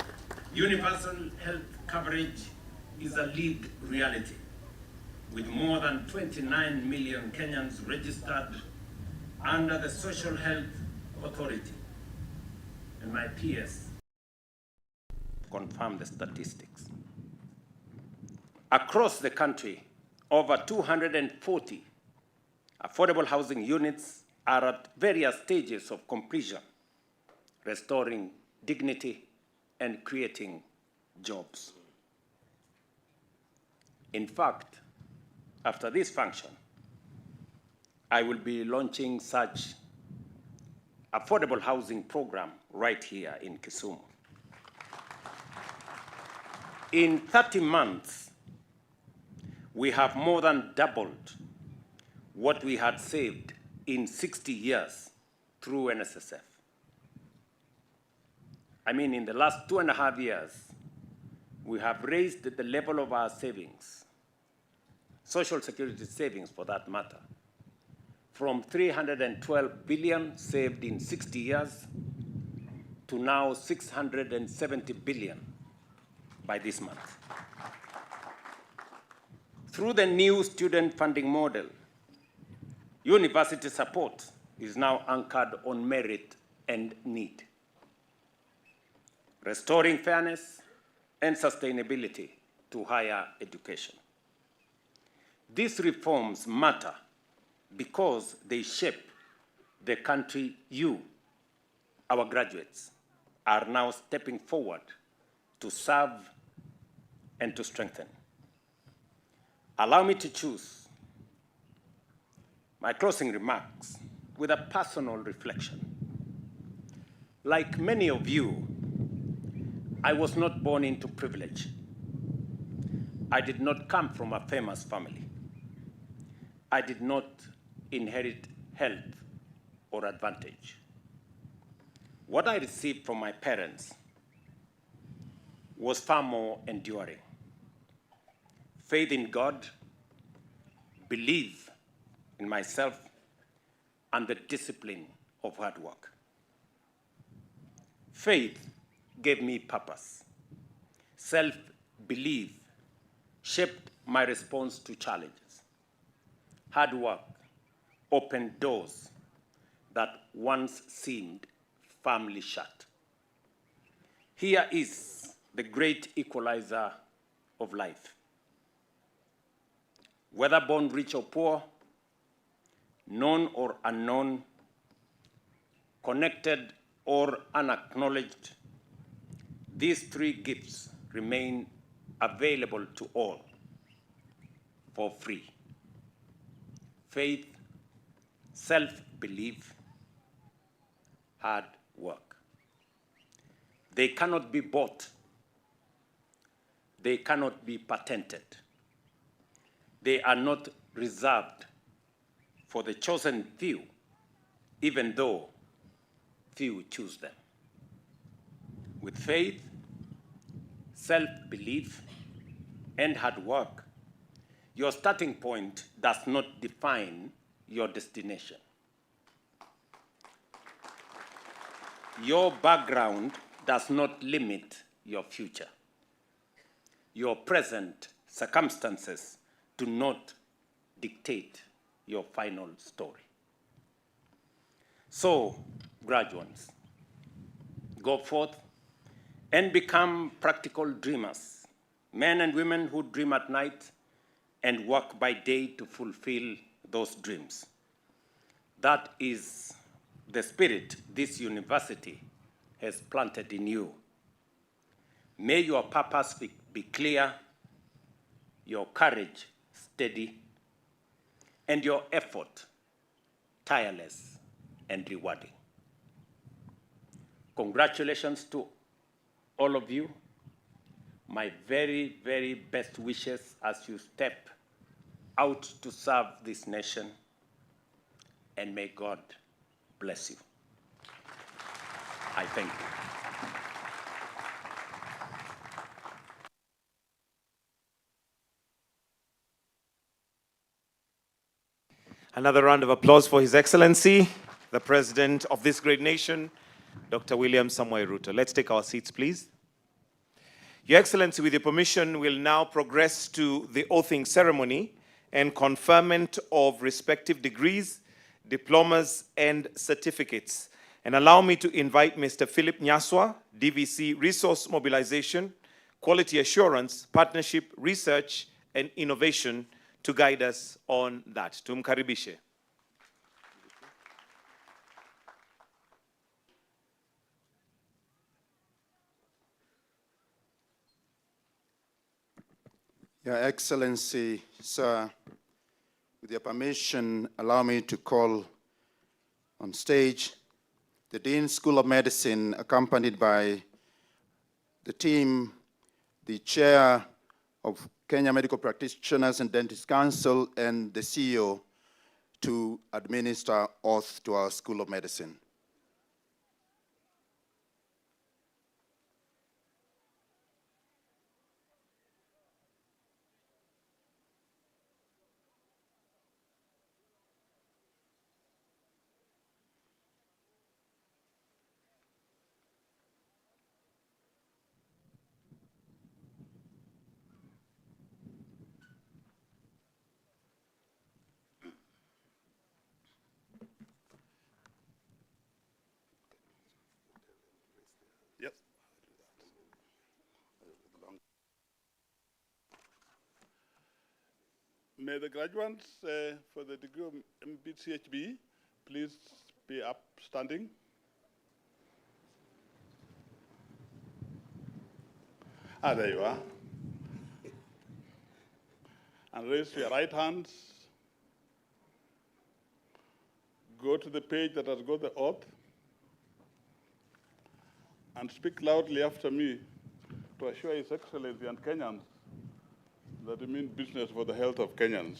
universal health coverage is a lived reality, with more than 29 million Kenyans registered under the Social Health Authority. And my peers confirm the statistics. Across the country, over 240 affordable housing units are at various stages of completion, restoring dignity and creating jobs. In fact, after this function, I will be launching such affordable housing program right here in Kisumu. In 30 months, we have more than doubled what we had saved in 60 years through NSSF. I mean, in the last 2.5 years, we have raised the level of our savings, Social Security savings for that matter, from 312 billion saved in 60 years to now 670 billion by this month. Through the new student funding model, university support is now anchored on merit and need, restoring fairness and sustainability to higher education. These reforms matter because they shape the country you, our graduates, are now stepping forward to serve and to strengthen. Allow me to choose my closing remarks with a personal reflection. Like many of you, I was not born into privilege. I did not come from a famous family. I did not inherit health or advantage. What I received from my parents was far more enduring. Faith in God, belief in myself, and the discipline of hard work. Faith gave me purpose. Self-belief shaped my response to challenges. Hard work opened doors that once seemed firmly shut. Here is the great equalizer of life. Whether born rich or poor, known or unknown, connected or unacknowledged, these three gifts remain available to all for free. Faith, self-belief, hard work. They cannot be bought. They cannot be patented. They are not reserved for the chosen few, even though few choose them. With faith, self-belief, and hard work, your starting point does not define your destination. Your background does not limit your future. Your present circumstances do not dictate your final story. So, graduates, go forth and become practical dreamers, men and women who dream at night and work by day to fulfill those dreams. That is the spirit this university has planted in you. May your purpose be clear, your courage steady, and your effort tireless and rewarding. Congratulations to all of you. My very, very best wishes as you step out to serve this nation, and may God bless you. I thank you. Another round of applause for His Excellency, the President of this great nation, Dr. Samoei Ruto. Let's take our seats, please. Your Excellency, with your permission, we'll now progress to the oathing ceremony and conferment of respective degrees, diplomas, and certificates. And allow me to invite Mr. Philip Nyaswa, DVC Resource Mobilization, Quality Assurance, Partnership, Research, and Innovation to guide us on that. Tumkaribishe. Your Excellency, sir, with your permission, allow me to call on stage the Dean School of Medicine, accompanied by the team, the Chair of Kenya Medical Practitioners and Dentists Council, and the CEO to administer oath to our School of Medicine. May the graduates for the degree of MBCHB please be upstanding. There you are. And raise your right hands. Go to the page that has got the oath and speak loudly after me to assure His Excellency and Kenyans that you mean business for the health of Kenyans.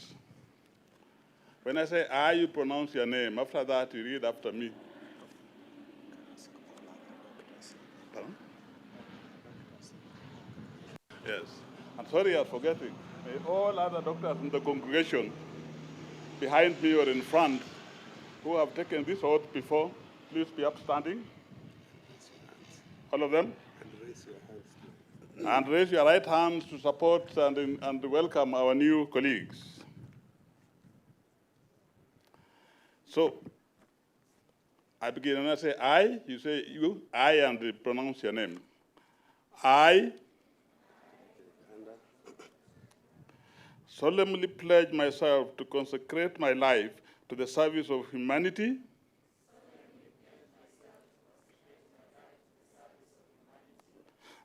When I say I, you pronounce your name. After that, you read after me. Pardon? Yes. I'm sorry, I'm forgetting. May all other doctors in the congregation, behind me or in front, who have taken this oath before, please be upstanding. All of them? And raise your right hands to support and welcome our new colleagues. So, I begin and I say I, you say you, I, and pronounce your name. I solemnly pledge myself to consecrate my life to the service of humanity,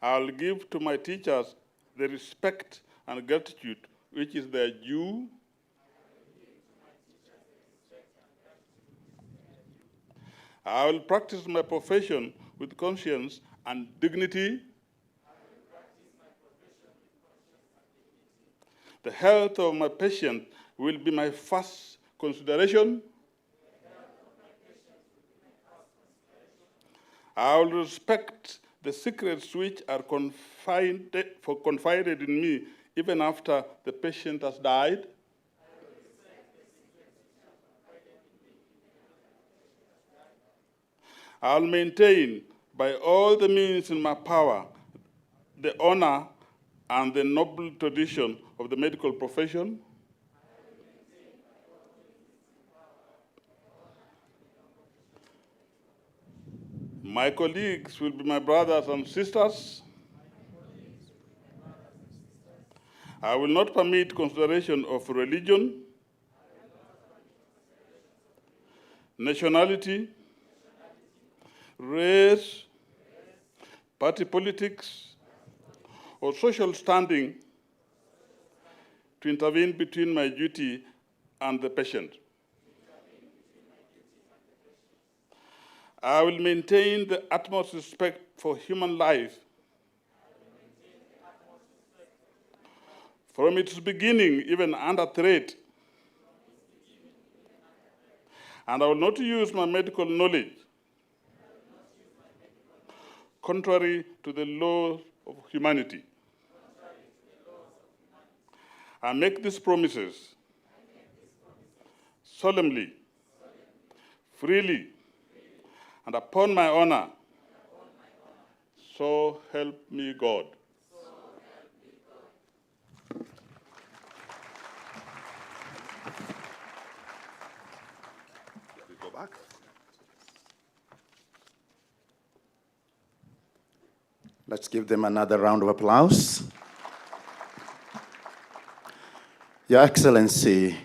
I'll give to my teachers the respect and gratitude which is their due. I will practice my profession with conscience and dignity. The health of my patient will be my first consideration. I will respect the secrets which are confided in me even after the patient has died. I'll maintain by all the means in my power the honor and the noble tradition of the medical profession. My colleagues will be my brothers and sisters. I will not permit consideration of religion, nationality, race, party politics, or social standing to intervene between my duty and the patient. I will maintain the utmost respect for human life from its beginning, even under threat. And I will not use my medical knowledge contrary to the laws of humanity. I make these promises solemnly, freely, and upon my honor. So help me God. We go back. Let's give them another round of applause. Your Excellency,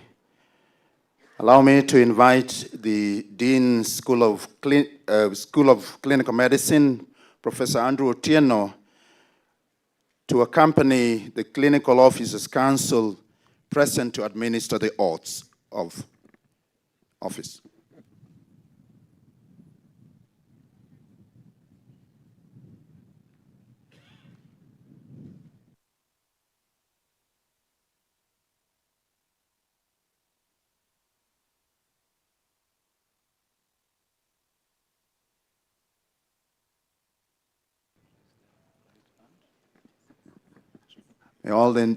allow me to invite the Dean School of Clinical Medicine, Professor Andrew Otieno, to accompany the Clinical Officers Council present to administer the oaths of office. May all the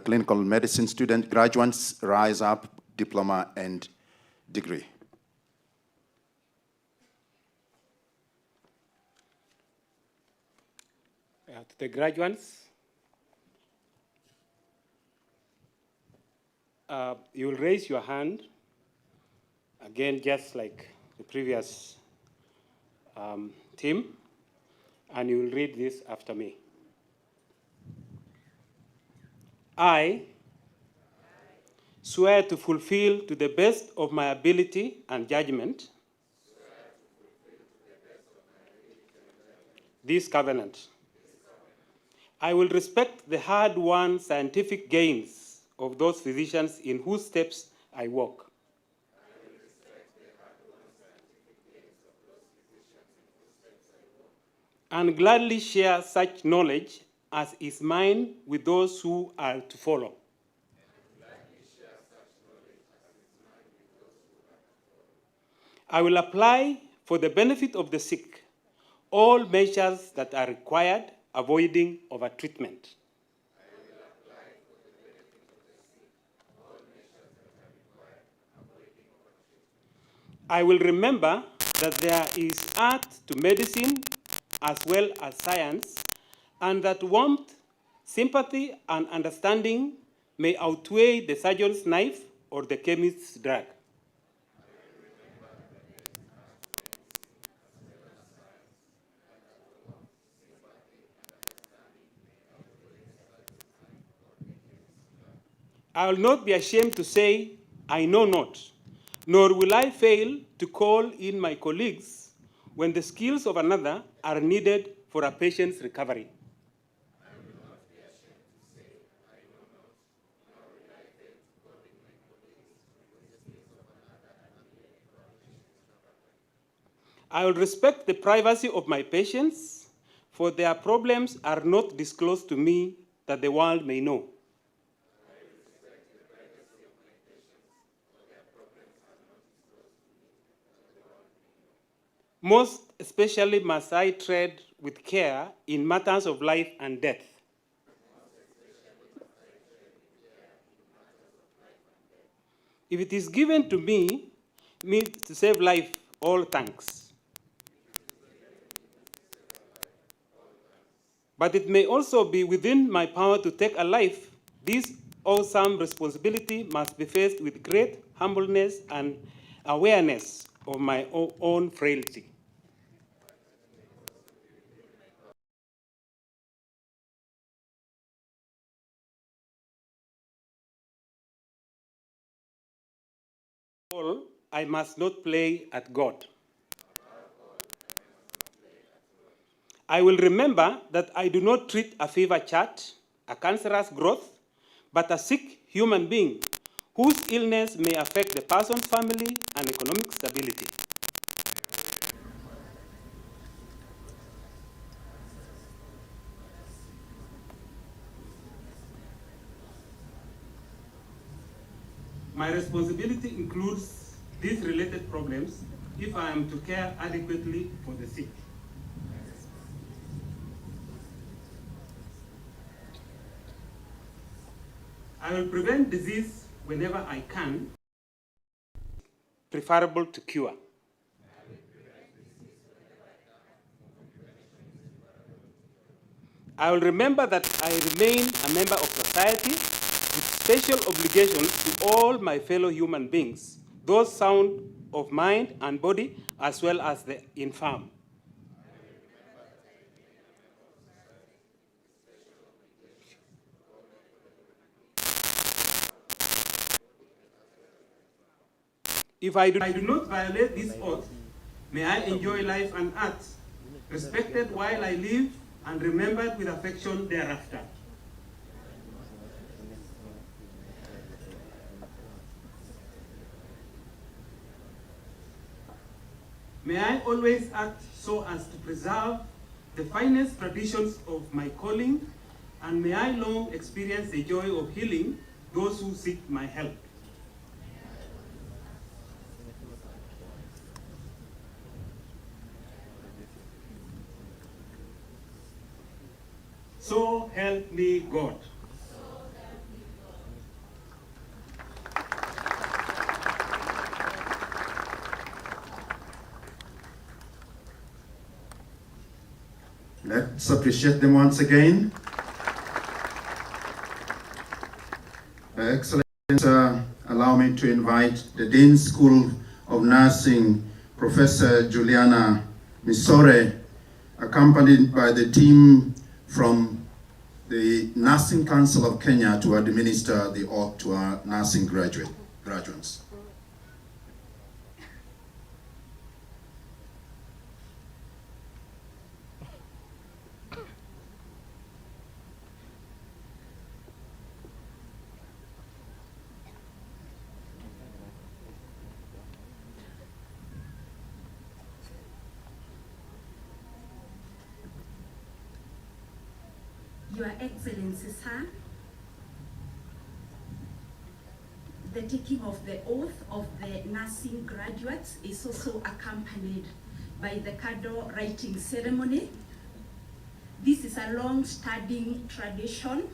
clinical medicine student graduates rise up, diploma and degree. To the graduates, you will raise your hand, again, just like the previous team, and you will read this after me. I swear to fulfill to the best of my ability and judgment this covenant. I will respect the hard-won scientific gains of those physicians in whose steps I walk. And gladly share such knowledge as is mine with those who are to follow. I will apply for the benefit of the sick all measures that are required, avoiding overtreatment. I will remember that there is art to medicine as well as science, and that warmth, sympathy, and understanding may outweigh the surgeon's knife or the chemist's drug. I will not be ashamed to say, I know not, nor will I fail to call in my colleagues when the skills of another are needed for a patient's recovery. I will respect the privacy of my patients, for their problems are not disclosed to me that the world may know. Most especially must I tread with care in matters of life and death. If it is given to me to save life, all thanks. But it may also be within my power to take a life. This awesome responsibility must be faced with great humbleness and awareness of my own frailty. all, I must not play at God. I will remember that I do not treat a fever chart, a cancerous growth, but a sick human being whose illness may affect the person's family and economic stability. My responsibility includes these related problems if I am to care adequately for the sick. I will prevent disease whenever I can, preferable to cure. I will remember that I remain a member of society with special obligations to all my fellow human beings, those sound of mind and body, as well as the infirm. If I do not violate this oath, may I enjoy life and art, respected while I live and remembered with affection thereafter. May I always act so as to preserve the finest traditions of my calling, and may I long experience the joy of healing those who seek my help. So help me God. Let's appreciate them once again. Excellency, allow me to invite the Dean School of Nursing, Professor Juliana Misore, accompanied by the team from the Nursing Council of Kenya, to administer the oath to our nursing graduates. Your Excellency, sir, the taking of the oath of the nursing graduates is also accompanied by the cardinal writing ceremony. This is a long-standing tradition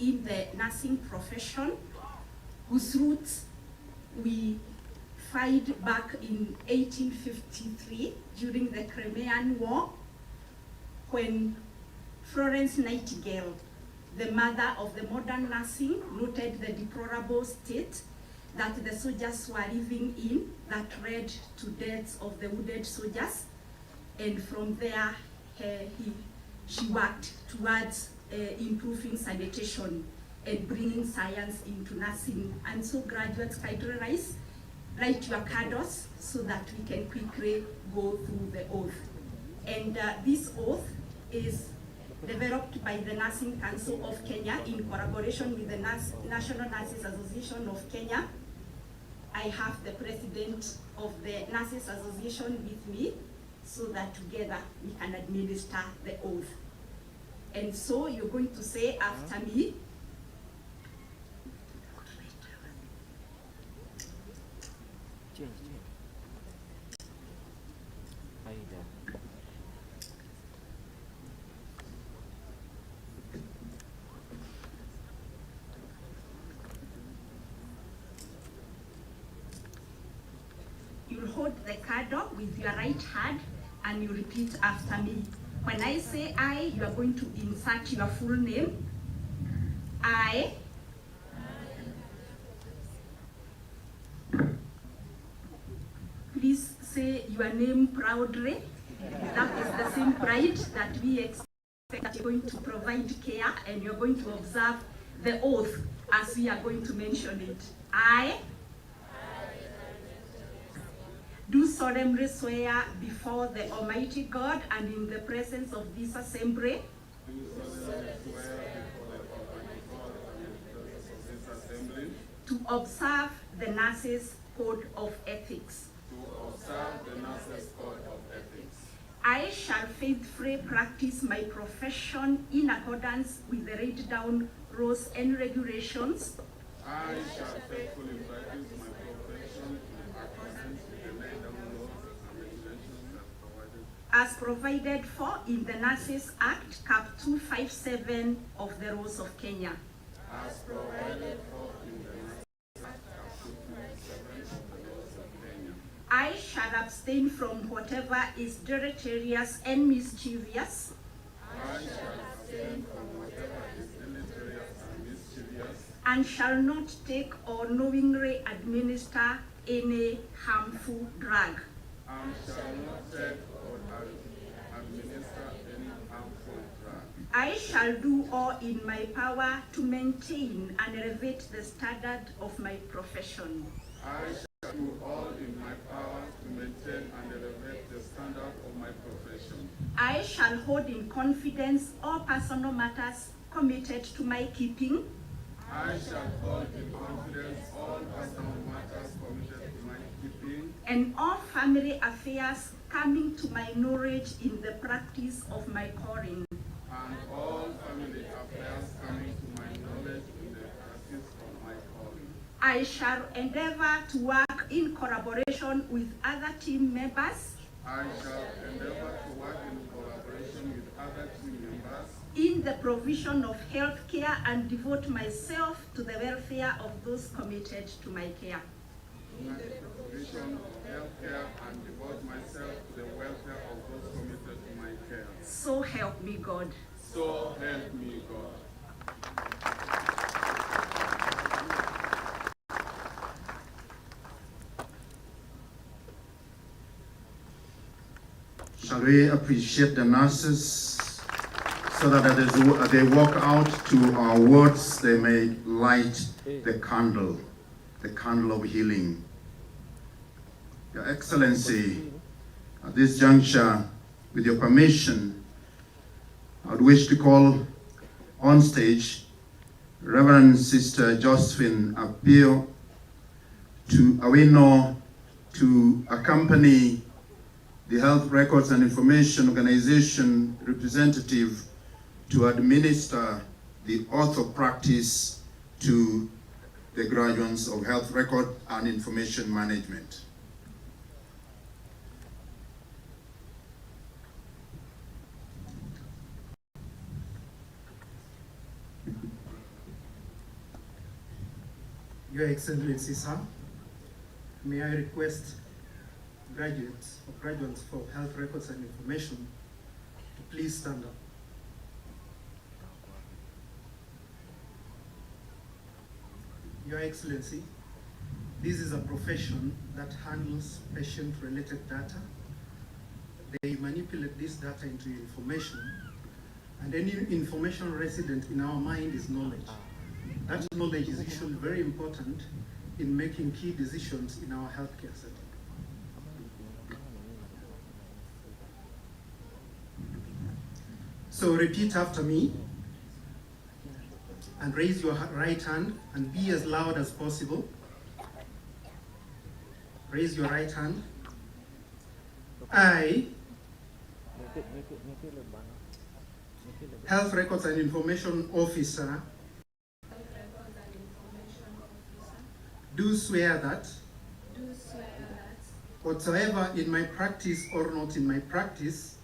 in the nursing profession, whose roots we find back in 1853 during the Crimean War, when Florence Nightingale, the mother of the modern nursing, noted the deplorable state that the soldiers were living in that led to deaths of the wounded soldiers. And from there, she worked towards improving sanitation and bringing science into nursing. And so graduates, kindly write your cards so that we can quickly go through the oath. And this oath is developed by the Nursing Council of Kenya in collaboration with the National Nurses Association of Kenya. I have the president of the Nurses Association with me so that together we can administer the oath. And so you're going to say after me, you'll hold the card with your right hand and you repeat after me. When I say I, you are going to insert your full name. I. Please say your name proudly. That is the same pride that we expect, that you're going to provide care and you're going to observe the oath as we are going to mention it. I do solemnly swear before the Almighty God and in the presence of this assembly to observe the nurses' code of ethics. I shall faithfully practice my profession in accordance with the laid down rules and regulations. I shall faithfully practice my profession in accordance with the laid down laws and regulations as provided for in the Nurses Act, Cap 257 of the Rules of Kenya. As provided for in the Nurses Act, Cap 257 of the laws of Kenya. I shall abstain from whatever is deleterious and mischievous. I shall abstain from whatever is deleterious and mischievous. And shall not take or knowingly administer any harmful drug. And shall not take or administer any harmful drug. I shall do all in my power to maintain and elevate the standard of my profession. I shall do all in my power to maintain and elevate the standard of my profession. I shall hold in confidence all personal matters committed to my keeping. I shall hold in confidence all personal matters committed to my keeping. And all family affairs coming to my knowledge in the practice of my calling. And all family affairs coming to my knowledge in the practice of my calling. I shall endeavor to work in collaboration with other team members. I shall endeavor to work in collaboration with other team members in the provision of health care and devote myself to the welfare of those committed to my care. In the provision of health care and devote myself to the welfare of those committed to my care. So help me God. So help me God. Shall we appreciate the nurses so that as they walk out to our wards, they may light the candle of healing. Your Excellency, at this juncture, with your permission, I would wish to call on stage Reverend Sister Josephine Apio to accompany the Health Records and Information Organization representative to administer the oath of practice to the graduates of Health Record and Information Management. Your Excellency, sir, may I request graduates for Health Records and Information to please stand up. Your Excellency, this is a profession that handles patient-related data. They manipulate this data into information, and any information resident in our mind is knowledge. That knowledge is usually very important in making key decisions in our healthcare setting. So repeat after me and raise your right hand and be as loud as possible. Raise your right hand. I, Health Records and Information Officer, do swear that whatsoever in my practice or not in my practice,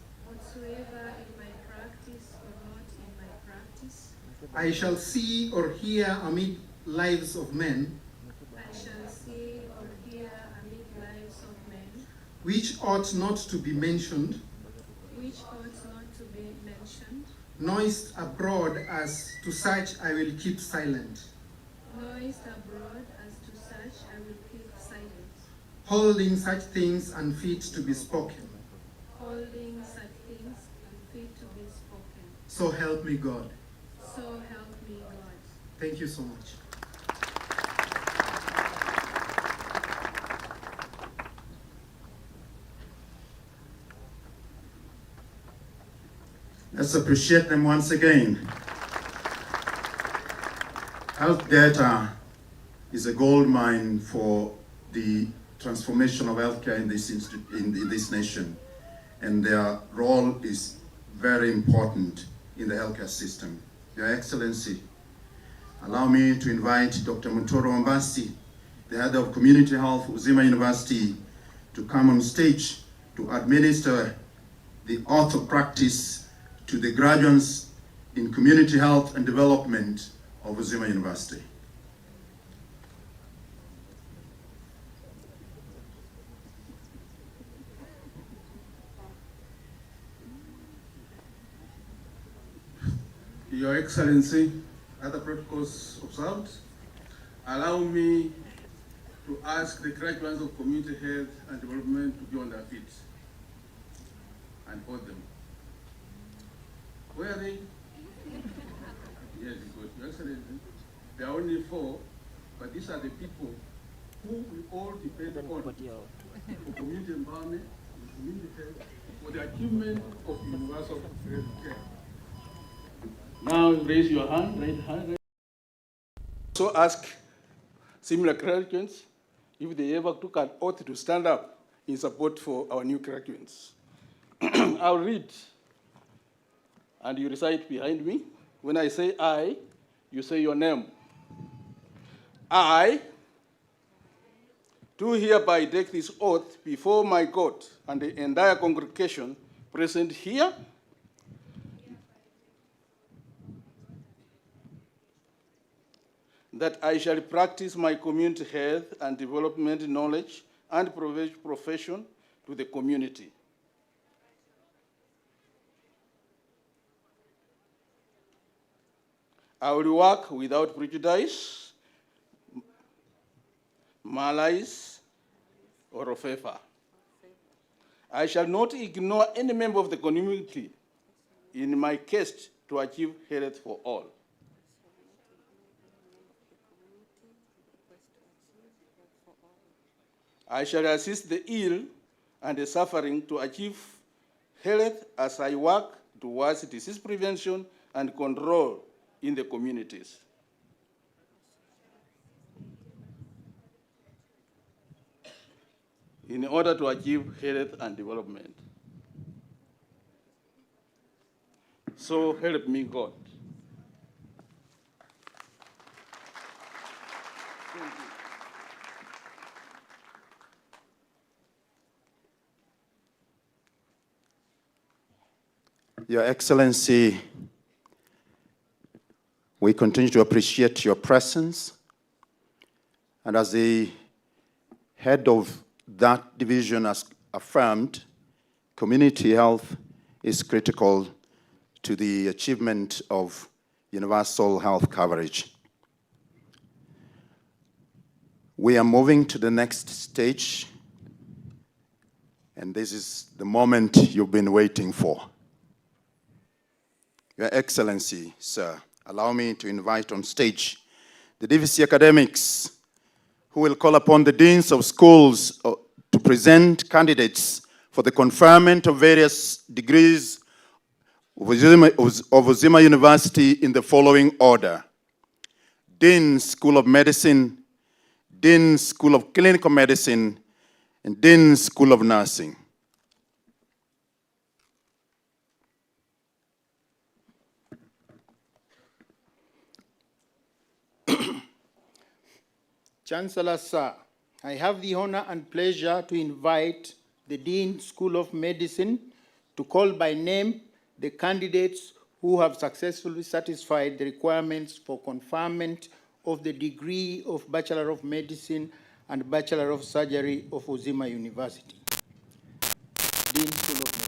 I shall see or hear amid lives of men, which ought not to be mentioned, noised abroad, as to such I will keep silent. Holding such things unfit to be spoken. So help me God. Thank you so much. Let's appreciate them once again. Health data is a gold mine for the transformation of healthcare in this nation, and their role is very important in the healthcare system. Your Excellency, allow me to invite Dr. Mutoro Ombasi, the head of Community Health, Uzima University, to come on stage to administer the oath of practice to the graduates in Community Health and Development of Uzima University. Your Excellency, other protocols observed, allow me to ask the graduates of Community Health and Development to be on their feet and hold them. Where are they? Yes, good. Your Excellency, there are only 4, but these are the people who we all depend on for community empowerment, community health, for the achievement of universal health care. Now raise your hand, right hand. So ask similar graduates if they ever took an oath to stand up in support for our new graduates. I'll read, and you recite behind me. When I say I, you say your name. I do hereby take this oath before my God and the entire congregation present here, that I shall practice my community health and development knowledge and profession to the community. I will work without prejudice, malice, or favor. I shall not ignore any member of the community in my quest to achieve health for all. I shall assist the ill and the suffering to achieve health as I work towards disease prevention and control in the communities. In order to achieve health and development. So help me God. Your Excellency, we continue to appreciate your presence, and as the head of that division has affirmed, community health is critical to the achievement of universal health coverage. We are moving to the next stage, and this is the moment you've been waiting for. Your Excellency, sir, allow me to invite on stage the DVC academics who will call upon the deans of schools to present candidates for the conferment of various degrees of Uzima University in the following order: Dean, School of Medicine; Dean, School of Clinical Medicine; and Dean, School of Nursing. Chancellor, sir, I have the honor and pleasure to invite the Dean, School of Medicine, to call by name the candidates who have successfully satisfied the requirements for conferment of the degree of Bachelor of Medicine and Bachelor of Surgery of Uzima University. Dean, School of Medicine.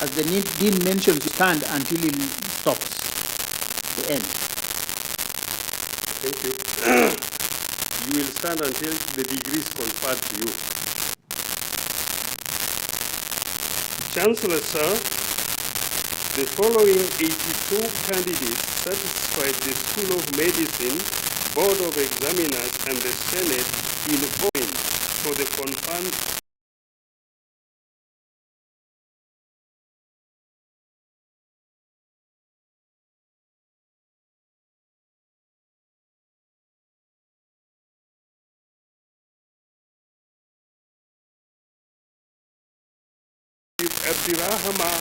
As the Dean mentioned, stand until he stops, the end. Thank you. You will stand until the degree is conferred to you. Chancellor, sir, the following 82 candidates satisfied the School of Medicine, Board of Examiners, and the Senate in point. for the conferment Abdirahama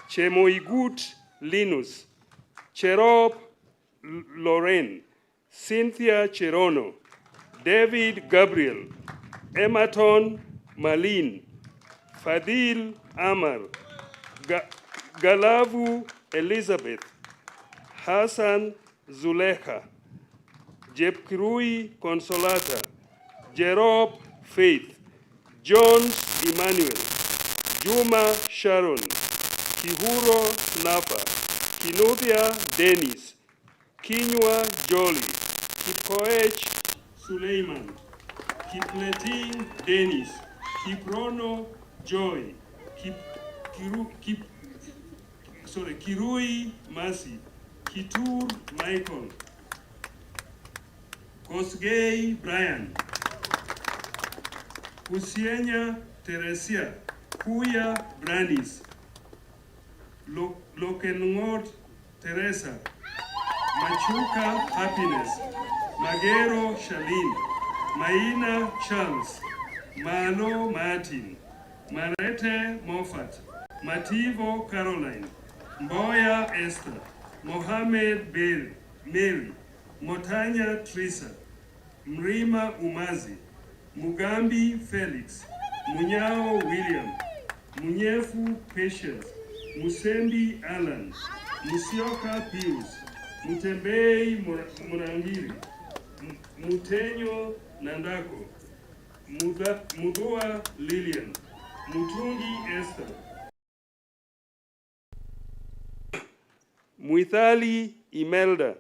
Chemoigut Linus, Cherop Lorraine, Cynthia Cherono, David Gabriel, Emerton Malin, Fadil Amar, Galavu Elizabeth, Hassan Zulekha, Jepkirui Consolata, Jerob Faith, Jones Emmanuel, Juma Sharon, Kihuro Napa, Kinuthia Dennis, Kinywa Jolly, Kipkoech Suleiman, Kipleting Dennis, Kiprono Joy, Kirui Masi, Kitur Michael, Kosgei Brian, Kusienya Teresia, Kuya Branis, Lokenngod Teresa, Machuka Happiness, Magero Shalin, Maina Charles, Malo Martin, Marete Moffat, Mativo Caroline, Mboya Esther, Mohamed Mary, Motanya Teresa, Mrima Umazi, Mugambi Felix, Munyao William, Munyefu Patience, Musembi Alan, Musioka Pius, Mutembei Murangiri, Mutenyo Nandako, Mudua Lilian, Mutungi Esther, Muithali Imelda,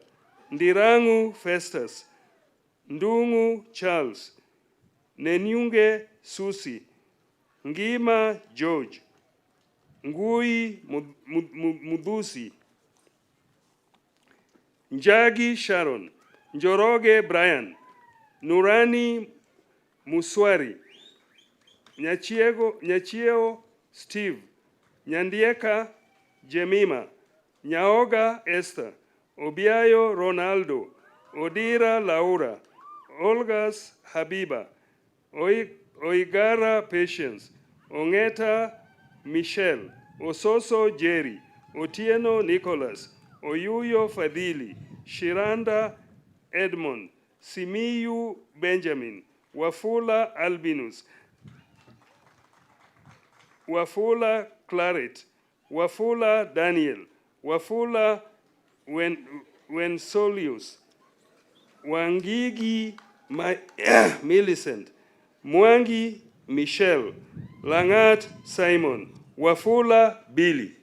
Ndirangu Festus, Ndungu Charles, Nenyunge Susi, Ngima George, Ngui Mudusi, Njagi Sharon, Njoroge Brian, Nurani Muswari, Nyachieo Steve, Nyandieka Jemima, Nyaoga Esther, Obiayo Ronaldo, Odira Laura, Olgas Habiba, Oigara Patience, Ongeta Michelle, Ososo Jerry, Otieno Nicholas, Oyuyo Fadhili, Shiranda Edmond, Simiyu Benjamin, Wafula Albinus, Wafula Claret, Wafula Daniel, Wafula Wensolius, Wangigi Millicent, Mwangi Michelle, Langat Simon, Wafula Billy.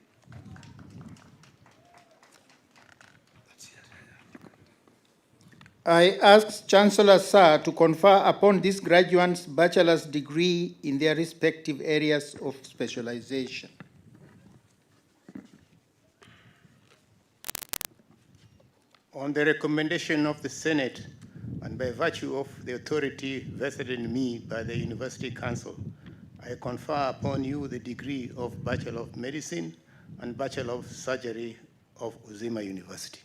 I ask Chancellor Sir to confer upon these graduates bachelor's degree in their respective areas of specialization. On the recommendation of the Senate, and by virtue of the authority vested in me by the University Council, I confer upon you the degree of Bachelor of Medicine and Bachelor of Surgery of Uzima University.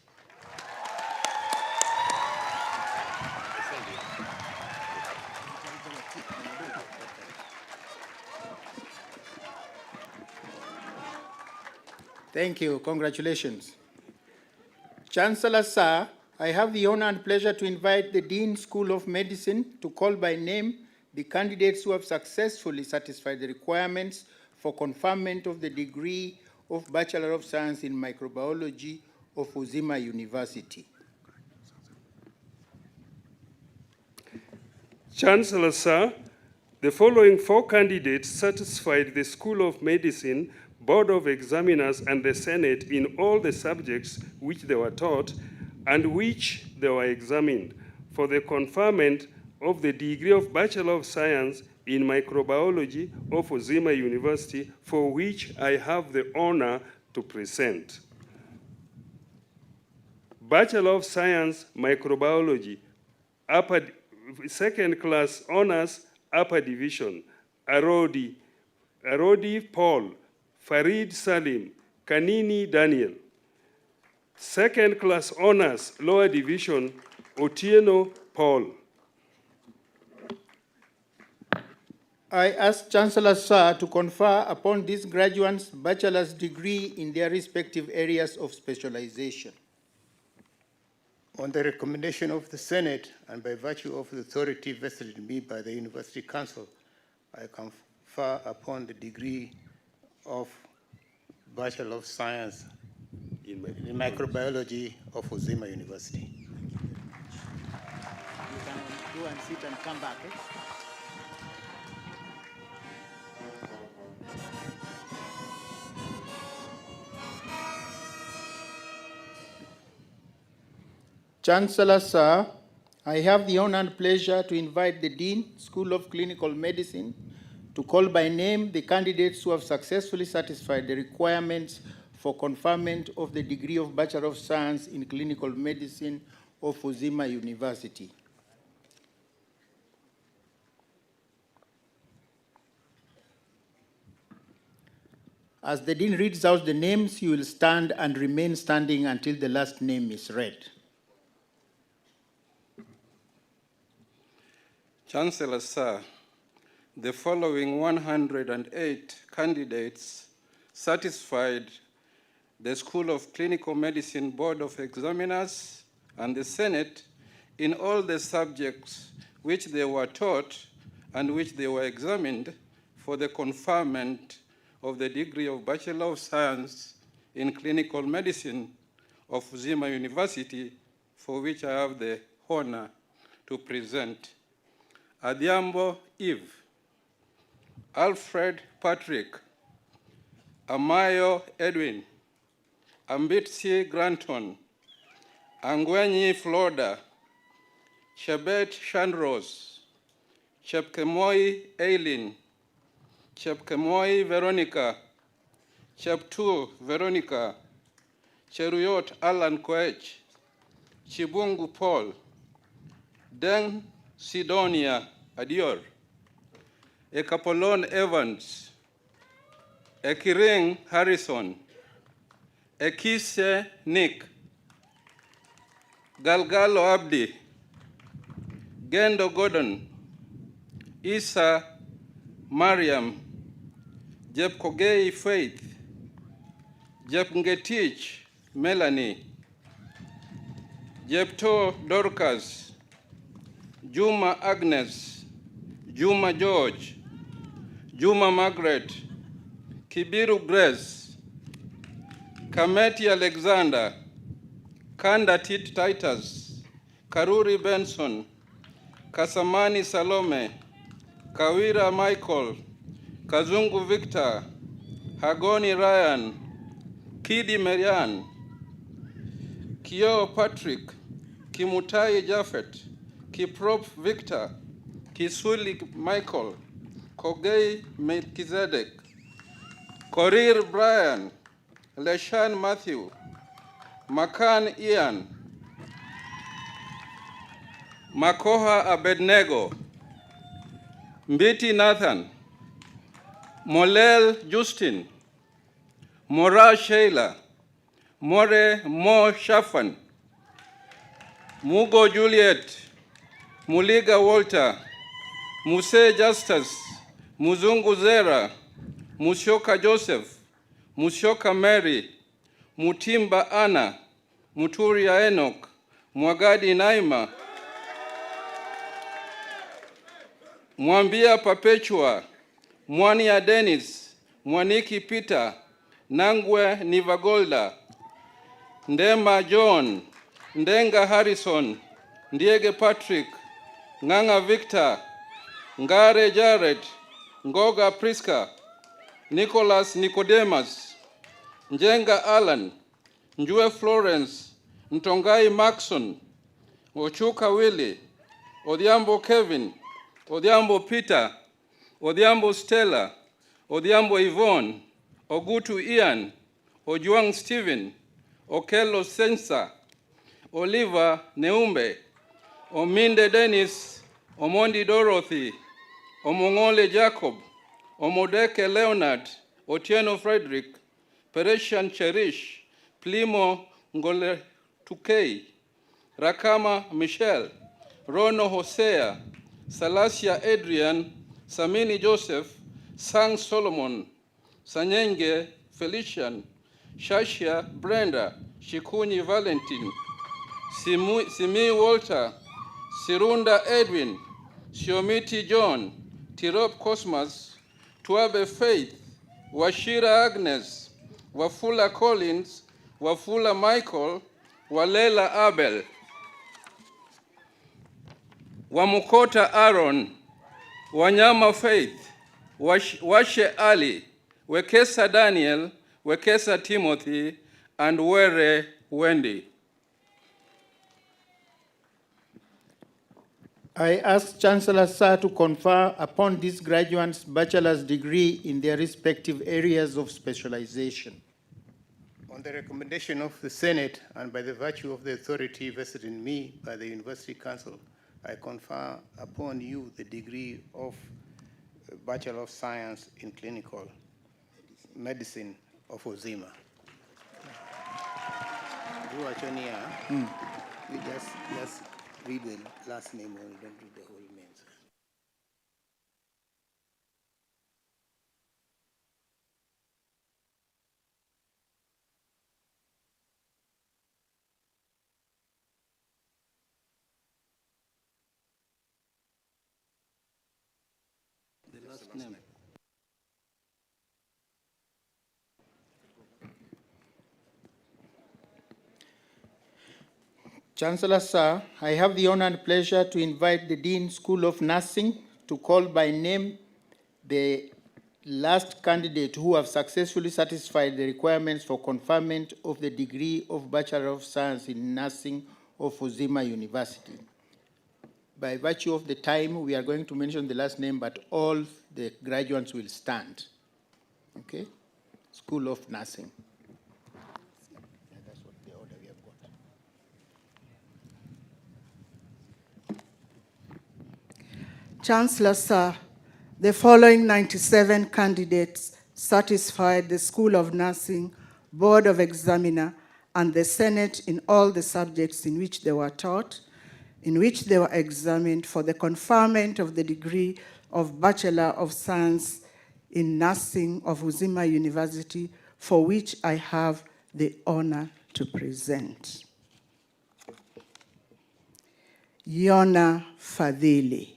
Thank you. Congratulations. Chancellor Sir, I have the honor and pleasure to invite the Dean School of Medicine to call by name the candidates who have successfully satisfied the requirements for conferment of the degree of Bachelor of Science in Microbiology of Uzima University. Chancellor Sir, the following 4 candidates satisfied the School of Medicine, Board of Examiners, and the Senate in all the subjects which they were taught and which they were examined for the conferment of the degree of Bachelor of Science in Microbiology of Uzima University, for which I have the honor to present. Bachelor of Science, Microbiology, second class honors, upper division, Arodi Paul, Farid Salim, Kanini Daniel. Second class honors, lower division, Otieno Paul. I ask Chancellor Sir to confer upon these graduates bachelor's degree in their respective areas of specialization. On the recommendation of the Senate and by virtue of the authority vested in me by the University Council, I confer upon the degree of Bachelor of Science in Microbiology of Uzima University. You can go and sit and come back. Chancellor Sir, I have the honor and pleasure to invite the Dean, School of Clinical Medicine, to call by name the candidates who have successfully satisfied the requirements for conferment of the degree of Bachelor of Science in Clinical Medicine of Uzima University. As the Dean reads out the names, you will stand and remain standing until the last name is read. Chancellor Sir, the following 108 candidates satisfied the School of Clinical Medicine Board of Examiners and the Senate in all the subjects which they were taught and which they were examined for the conferment of the degree of Bachelor of Science in Clinical Medicine of Uzima University, for which I have the honor to present. Adhiambo Eve, Alfred Patrick, Amayo Edwin, Ambitsi Granton, Angwenyi Florida, Chebet Shandros, Chepkemoi Eileen, Chepkemoi Veronica, Cheptu Veronica, Cheruyot Alan Koech, Chibungu Paul, Deng Sidonia Adior, Ekapolon Evans, Ekiring Harrison, Ekise Nick, Galgalo Abdi, Gendo Gordon, Isa Mariam, Jepkogei Faith, Jepngetich Melanie, Jepto Dorcas, Juma Agnes, Juma George, Juma Margaret, Kibiru Grace, Kameti Alexander, Kanda Tit Titus, Karuri Benson, Kasamani Salome, Kawira Michael, Kazungu Victor, Hagoni Ryan, Kidi Marian, Kio Patrick, Kimutai Japheth, Kiprop Victor, Kisuli Michael, Kogei Melchizedek, Korir Brian, Leshan Matthew, Makan Ian, Makoha Abednego, Mbiti Nathan, Molel Justin, Mora Sheila, More Mo Shafan, Mugo Juliet, Muliga Walter, Muse Justus, Muzungu Zera, Mushoka Joseph, Mushoka Mary, Mutimba Anna, Muturia Enoch, Mwagadi Naima, Mwambia Perpetua, Mwania Dennis, Mwaniki Peter, Nangwe Nivagolda, Ndema John, Ndenga Harrison, Ndiege Patrick, Nganga Victor, Ngare Jared, Ngoga Priska, Nicholas Nicodemus, Njenga Alan, Njue Florence, Ntongai Maxon, Ochuka Willie, Odhiambo Kevin, Odhiambo Peter, Odhiambo Stella, Odhiambo Yvonne, Ogutu Ian, Ojuang Stephen, Okello Sensa, Oliver Neumbe, Ominde Dennis, Omondi Dorothy, Omongole Jacob, Omodeke Leonard, Otieno Frederick, Peresian Cherish, Plimo Ngole Tukei, Rakama Michelle, Rono Hosea, Salasia Adrian, Samini Joseph, Sang Solomon, Sanyenge Felician, Shashia Brenda, Shikuni Valentin, Simi Walter, Sirunda Edwin, Shiomiti John, Tirop Cosmas, Tuabe Faith, Washira Agnes, Wafula Collins, Wafula Michael, Walela Abel, Wamukota Aaron, Wanyama Faith, Washe Ali, Wekesa Daniel, Wekesa Timothy, and Were Wendy. I ask Chancellor Sir to confer upon these graduates bachelor's degree in their respective areas of specialization. On the recommendation of the Senate and by the virtue of the authority vested in me by the University Council, I confer upon you the degree of Bachelor of Science in Clinical Medicine of Uzima. You just read the last name only, don't read the whole name. The last name. Chancellor Sir, I have the honor and pleasure to invite the Dean School of Nursing to call by name the last candidate who have successfully satisfied the requirements for conferment of the degree of Bachelor of Science in Nursing of Uzima University. By virtue of the time, we are going to mention the last name, but all the graduates will stand. Okay? School of Nursing. Chancellor Sir, the following 97 candidates satisfied the School of Nursing, Board of Examiner, and the Senate in all the subjects in which they were taught, in which they were examined for the conferment of the degree of Bachelor of Science in Nursing of Uzima University, for which I have the honor to present. Yona Fadhili.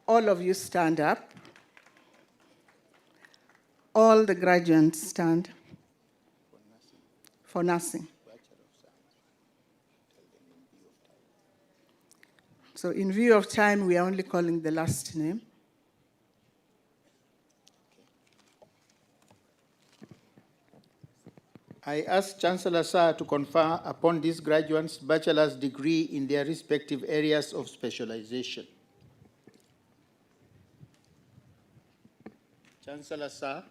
All of you stand up. All the graduates stand for nursing. So in view of time, we are only calling the last name. I ask Chancellor Sir to confer upon these graduates bachelor's degree in their respective areas of specialization. Chancellor Sir.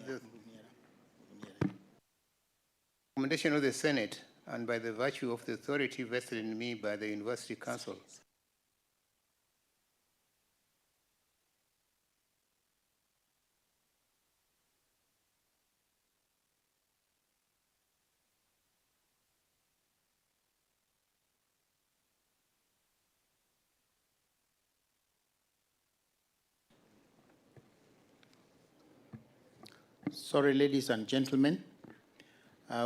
The recommendation of the Senate and by the virtue of the authority vested in me by the University Council, Sorry, ladies and gentlemen.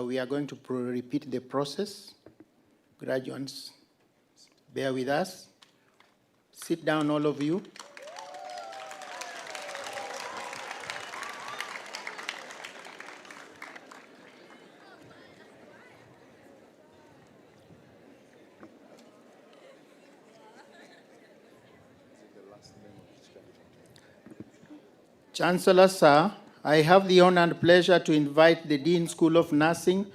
We are going to repeat the process. Graduates, bear with us. Sit down, all of you. Chancellor, sir, I have the honor and pleasure to invite the Dean School of Nursing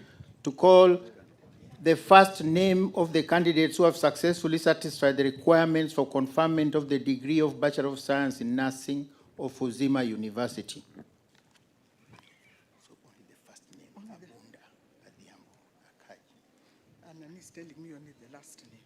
to call the first name of the candidates who have successfully satisfied the requirements for conferment of the degree of Bachelor of Science in Nursing of Uzima University. And he's telling me only the last name.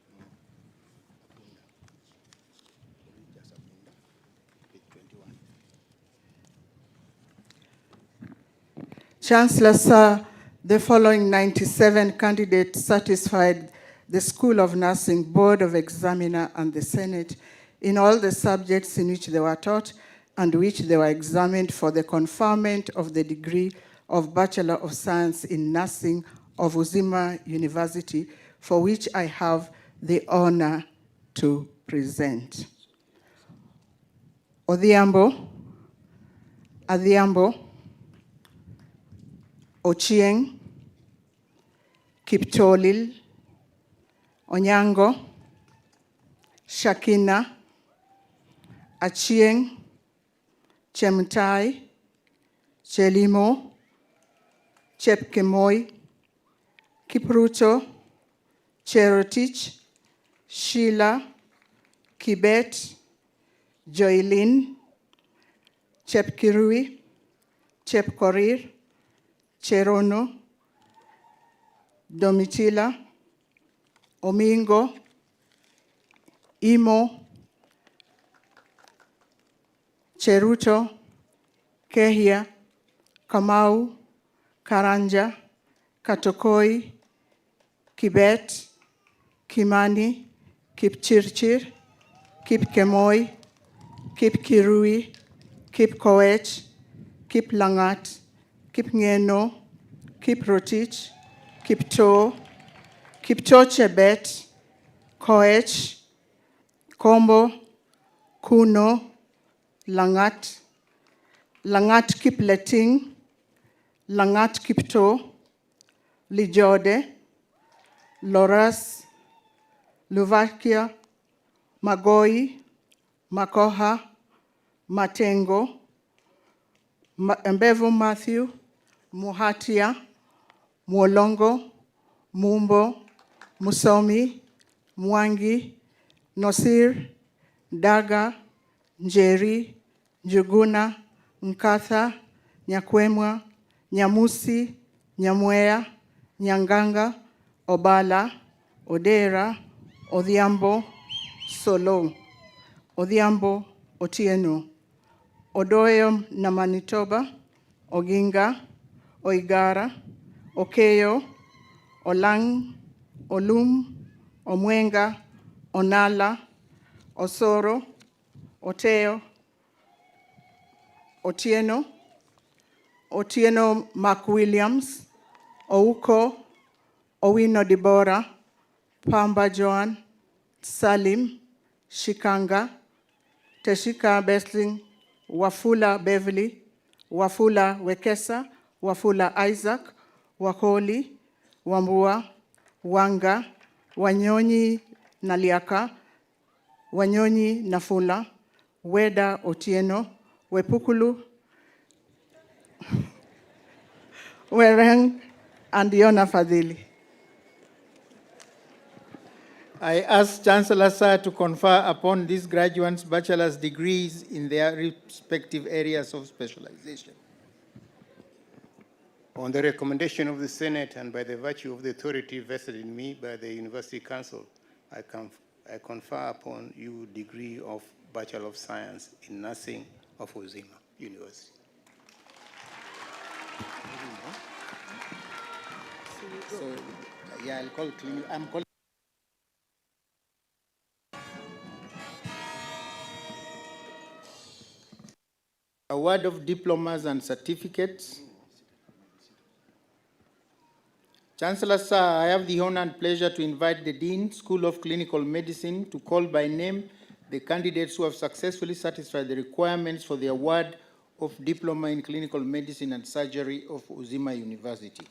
Chancellor, sir, the following 97 candidates satisfied the School of Nursing Board of Examiner and the Senate in all the subjects in which they were taught and which they were examined for the conferment of the degree of Bachelor of Science in Nursing of Uzima University, for which I have the honor to present. Odhiambo, Adhiambo, Ochieng, Kiptolil, Onyango, Shakina, Achieng, Chemtai, Chelimo, Chepkemoi, Kipruto, Cherotich, Sheila, Kibet, Joylin, Chepkirui, Chepkorir, Cherono, Domitila, Omingo, Imo, Cheruto, Kehia, Kamau, Karanja, Katokoi, Kibet, Kimani, Kipchirchir, Kipkemoi, Kipkirui, Kipkoech, Kiplangat, Kipngeno, Kiprotich, Kipto, Kipchochebet, Koech, Kombo, Kuno, Langat, Langat Kipleting, Langat Kipto, Lijode, Loras, Luvakia, Magoi, Makoha, Matengo, Mbevu Matthew, Muhatia, Mwolongo, Mumbo, Musomi, Mwangi, Nosir, Daga, Njeri, Njuguna, Nkatha, Nyakwemwa, Nyamusi, Nyamwea, Nyanganga, Obala, Odera, Odhiambo, Solo, Odhiambo, Otieno, Odoyo na Manitoba, Oginga, Oigara, Okeyo, Olang, Olum, Omwenga, Onala, Osoro, Oteo, Otieno, Otieno McWilliams, Ouko, Owino Deborah, Pamba Joan, Salim, Shikanga, Teshika Besling, Wafula Beverly, Wafula Wekesa, Wafula Isaac, Wakoli, Wambua, Wanga, Wanyonyi Naliaka, Wanyonyi Nafula, Weda Otieno, Wepukulu, Wereng, and Yona Fadhili. I ask Chancellor, sir, to confer upon these graduates bachelor's degrees in their respective areas of specialization. On the recommendation of the Senate and by the virtue of the authority vested in me by the University Council, I confer upon you degree of Bachelor of Science in Nursing of Uzima University. So, yeah, I'll call you. I'm calling. Award of diplomas and certificates. Chancellor, sir, I have the honor and pleasure to invite the Dean, School of Clinical Medicine, to call by name the candidates who have successfully satisfied the requirements for the award of Diploma in Clinical Medicine and Surgery of Uzima University.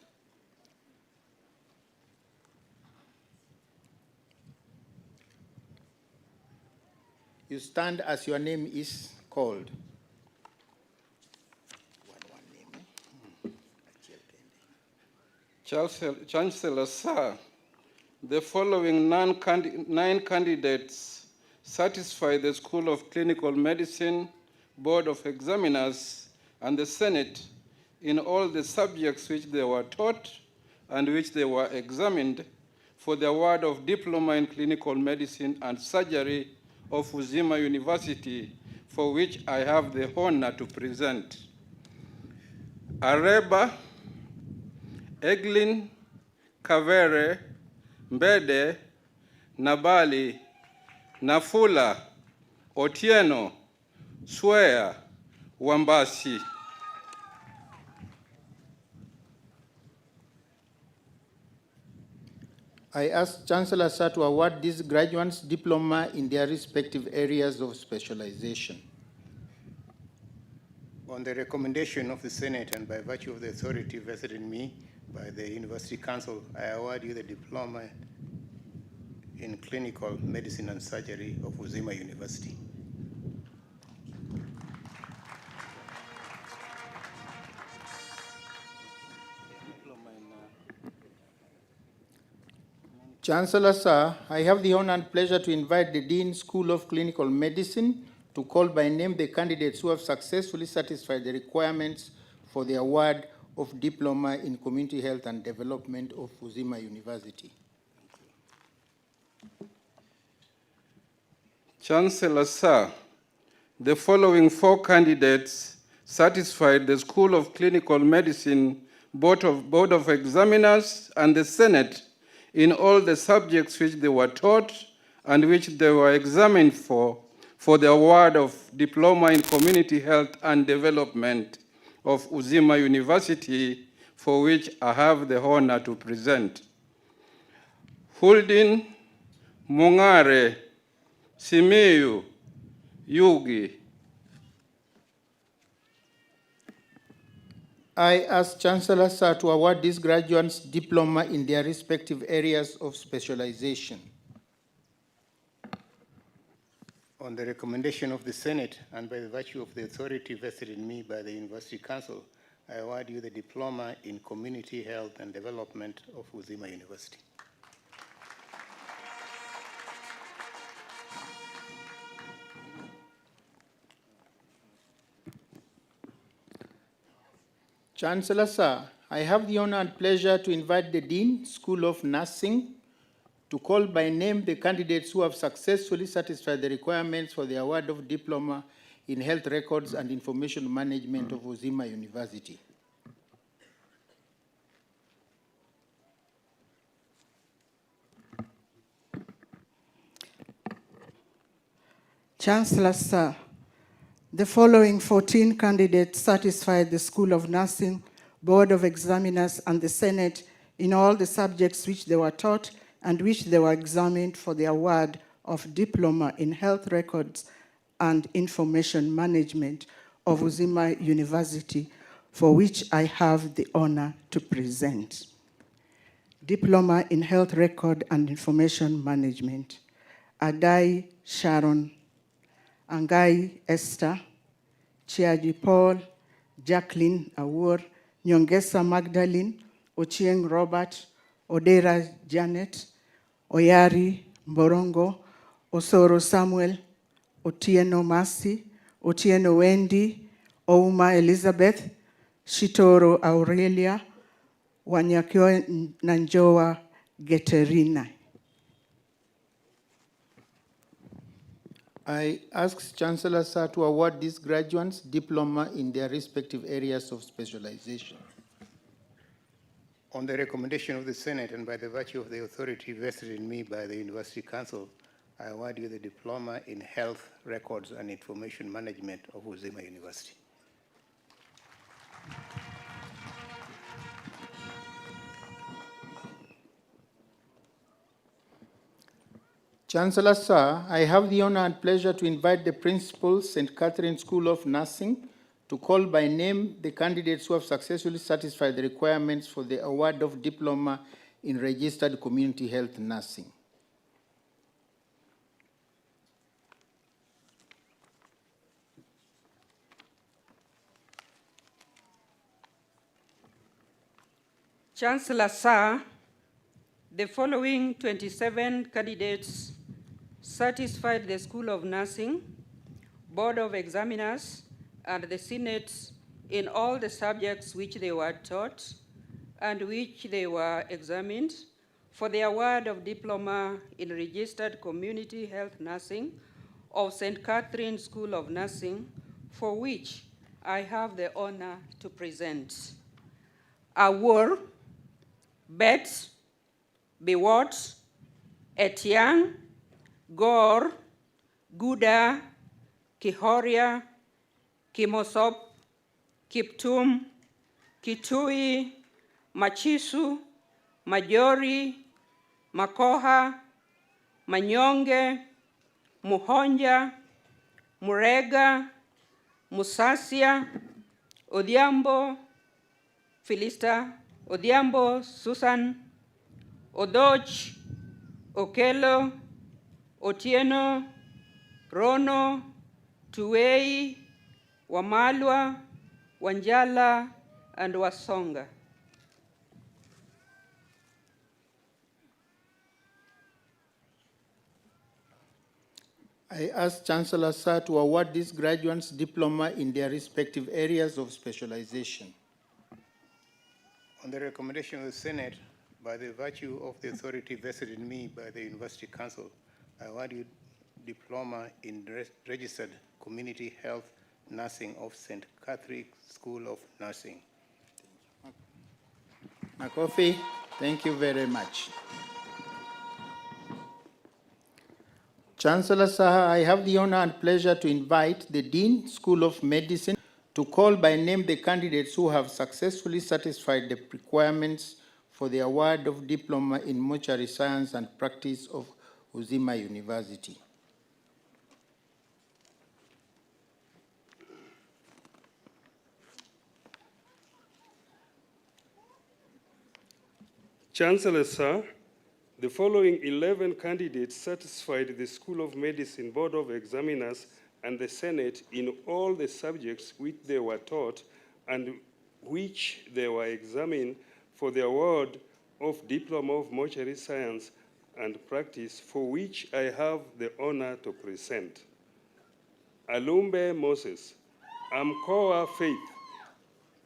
You stand as your name is called. Chancellor, sir, the following 9 candidates satisfy the School of Clinical Medicine, Board of Examiners, and the Senate in all the subjects which they were taught and which they were examined for the award of Diploma in Clinical Medicine and Surgery of Uzima University, for which I have the honor to present. Areba, Eglin, Kavere, Mbede, Nabali, Nafula, Otieno, Swea, Wambasi. I ask Chancellor Sir to award these graduates diploma in their respective areas of specialization. On the recommendation of the Senate and by virtue of the authority vested in me by the University Council, I award you the diploma in Clinical Medicine and Surgery of Uzima University. Chancellor Sir, I have the honor and pleasure to invite the Dean School of Clinical Medicine to call by name the candidates who have successfully satisfied the requirements for the award of Diploma in Community Health and Development of Uzima University. Chancellor, sir, the following 4 candidates satisfied the School of Clinical Medicine, Board of Examiners, and the Senate in all the subjects which they were taught and which they were examined for the award of Diploma in Community Health and Development of Uzima University, for which I have the honor to present. Huldin, Mungare, Simiyu, Yugi. I ask Chancellor Sir to award these graduates diploma in their respective areas of specialization. On the recommendation of the Senate and by the virtue of the authority vested in me by the University Council, I award you the Diploma in Community Health and Development of Uzima University. Chancellor Sir, I have the honor and pleasure to invite the Dean, School of Nursing, to call by name the candidates who have successfully satisfied the requirements for the award of Diploma in Health Records and Information Management of Uzima University. Chancellor Sir, the following 14 candidates satisfied the School of Nursing, Board of Examiners, and the Senate in all the subjects which they were taught and which they were examined for the award of Diploma in Health Records and Information Management of Uzima University, for which I have the honor to present. Diploma in Health Record and Information Management, Adai Sharon, Angai Esther, Chiaji Paul, Jacqueline Awur, Nyongesa Magdalene, Ochieng Robert, Odera Janet, Oyari Mborongo, Osoro Samuel, Otieno Masi, Otieno Wendy, Ouma Elizabeth, Shitoro Aurelia, Wanyakio Nanjoa Geterina. I ask Chancellor Sir to award these graduates diploma in their respective areas of specialization. On the recommendation of the Senate and by the virtue of the authority vested in me by the University Council, I award you the Diploma in Health Records and Information Management of Uzima University. Chancellor, sir, I have the honor and pleasure to invite the principal, St. Catherine School of Nursing, to call by name the candidates who have successfully satisfied the requirements for the award of diploma in registered community health nursing. Chancellor, sir, the following 27 candidates satisfied the School of Nursing, Board of Examiners, and the Senate in all the subjects which they were taught and which they were examined for the award of diploma in registered community health nursing of St. Catherine School of Nursing, for which I have the honor to present. Award, Bet, Biwot, Etienne, Gore, Guda, Kihoria, Kimosop, Kiptum, Kitui, Machisu, Majori, Makoha, Manyonge, Muhonja, Murega, Musasia, Odhiambo, Philista, Odhiambo, Susan, Odoch, Okelo, Otieno, Rono, Tuwei, Wamalwa, Wanjala, and Wasonga. I ask Chancellor, sir, to award these graduates diploma in their respective areas of specialization. On the recommendation of the Senate, by the virtue of the authority vested in me by the University Council, I award you diploma in registered community health nursing of St. Catherine School of Nursing. Makofi, thank you very much. Chancellor, sir, I have the honor and pleasure to invite the Dean, School of Medicine, to call by name the candidates who have successfully satisfied the requirements for the award of diploma in mortuary science and practice of Uzima University. Chancellor, sir, the following 11 candidates satisfied the School of Medicine Board of Examiners and the Senate in all the subjects which they were taught and which they were examined for the award of Diploma of Mortuary Science and Practice, for which I have the honor to present. Alumbe Moses, Amkoa Faith,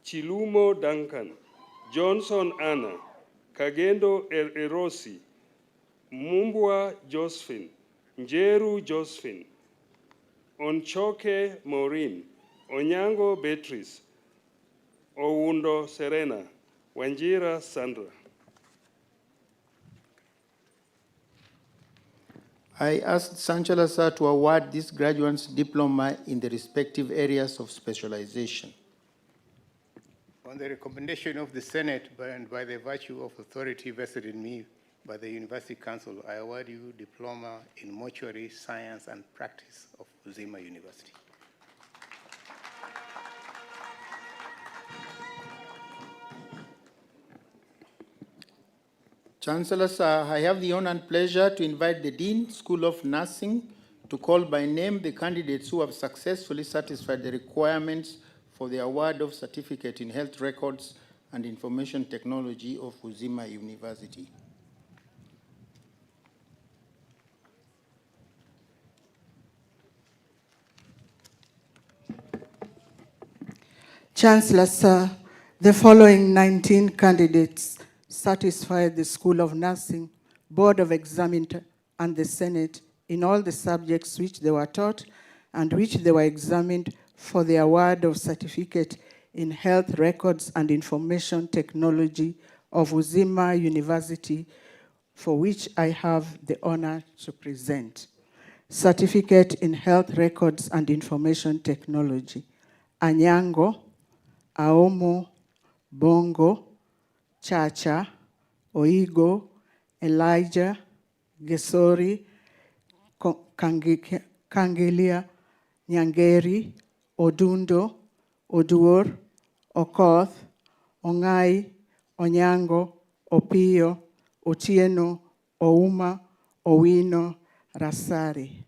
Chilumo Duncan, Johnson Anna, Kagendo Erosi, Mumbwa Josephine, Njeru Josephine, Onchoke Maureen, Onyango Beatrice, Oundo Serena, Wanjira Sandra. I ask Chancellor, sir, to award these graduates diploma in the respective areas of specialization. On the recommendation of the Senate and by the virtue of authority vested in me by the University Council, I award you diploma in mortuary science and practice of Uzima University. Chancellor, sir, I have the honor and pleasure to invite the Dean, School of Nursing, to call by name the candidates who have successfully satisfied the requirements for the award of Certificate in Health Records and Information Technology of Uzima University. Chancellor, sir, the following 19 candidates satisfied the School of Nursing, Board of Examiners, and the Senate in all the subjects which they were taught and which they were examined for the award of Certificate in Health Records and Information Technology of Uzima University, for which I have the honor to present. Certificate in Health Records and Information Technology, Anyango, Aomo, Bongo, Chacha, Oigo, Elijah, Gesori, Kangilia, Nyangeri, Odundo, Oduor, Okoth, Ongai, Onyango, Opio, Otieno, Ouma, Owino, Rasari.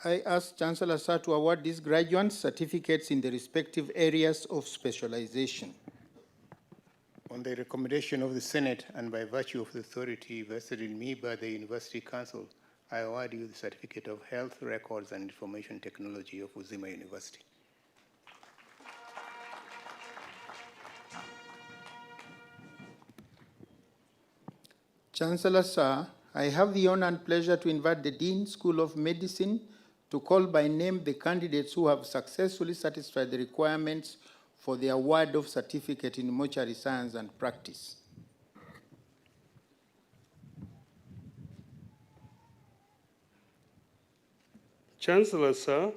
I ask Chancellor Sir to award these graduates certificates in the respective areas of specialization. On the recommendation of the Senate and by virtue of the authority vested in me by the University Council, I award you the Certificate of Health Records and Information Technology of Uzima University. Chancellor Sir, I have the honor and pleasure to invite the Dean School of Medicine to call by name the candidates who have successfully satisfied the requirements for the award of certificate in mortuary science and practice. Chancellor, sir,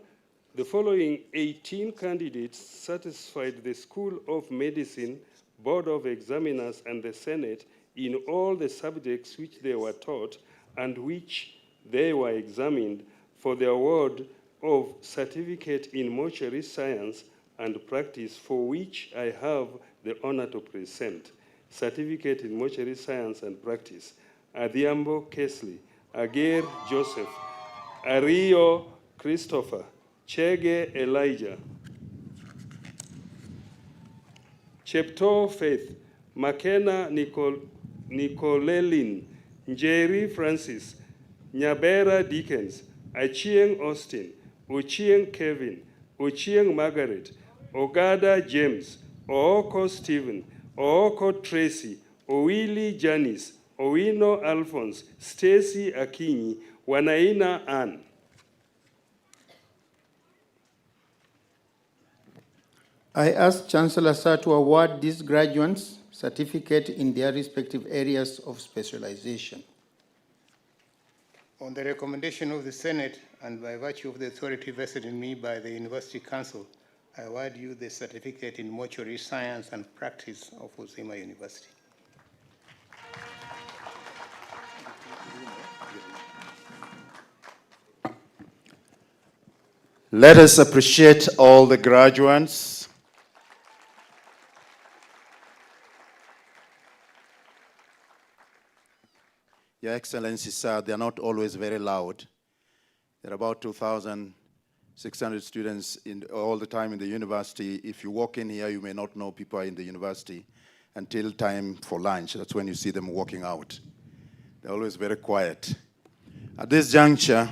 the following 18 candidates satisfied the School of Medicine, Board of Examiners, and the Senate in all the subjects which they were taught and which they were examined for the award of Certificate in Mortuary Science and Practice, for which I have the honor to present. Certificate in Mortuary Science and Practice: Adhiambo Kesley, Ager Joseph, Ario Christopher, Chege Elijah, Chepto Faith, Makena Nicolelin, Njeri Francis, Nyabera Dickens, Achieng Austin, Ochieng Kevin, Ochieng Margaret, Ogada James, Ooko Stephen, Ooko Tracy, Owili Janice, Owino Alphonse, Stacy Akinyi, Wanaina Ann. I ask Chancellor Sir to award these graduates certificate in their respective areas of specialization. On the recommendation of the Senate and by virtue of the authority vested in me by the University Council, I award you the Certificate in Mortuary Science and Practice of Uzima University. Let us appreciate all the graduates. Your Excellency, sir, they are not always very loud. There are about 2,600 students all the time in the university. If you walk in here, you may not know people are in the university until time for lunch. That's when you see them walking out. They're always very quiet. At this juncture,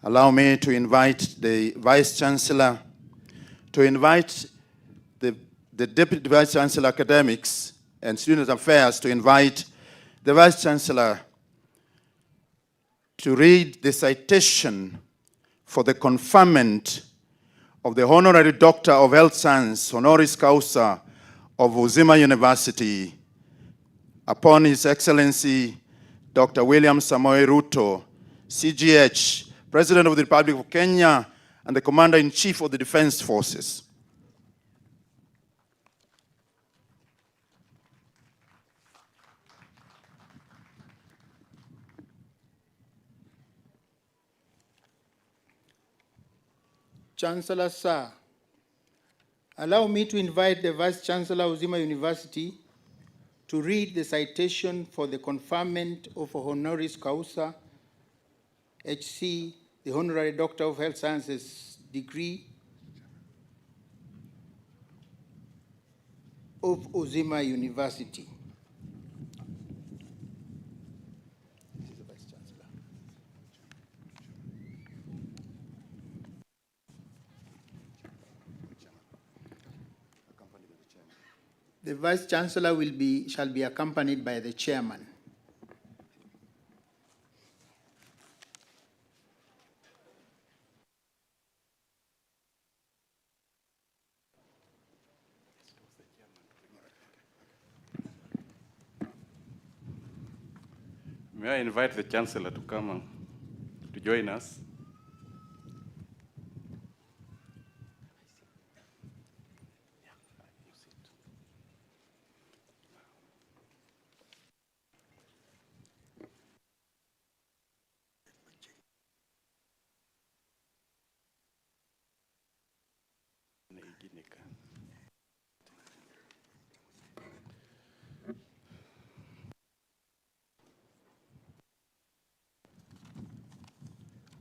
allow me to invite the Vice Chancellor, to invite the Deputy Vice Chancellor Academics and Student Affairs to invite the Vice Chancellor to read the citation for the conferment of the Honorary Doctor of Health Science, honoris causa of Uzima University, upon His Excellency Dr. Samoei Ruto, CGH, President of the Republic of Kenya, and the Commander-in-Chief of the Defense Forces. Chancellor Sir, allow me to invite the Vice Chancellor of Uzima University to read the citation for the conferment of honoris causa, HC, the Honorary Doctor of Health Sciences degree of Uzima University. The Vice Chancellor shall be accompanied by the Chairman. May I invite the Chancellor to come to join us?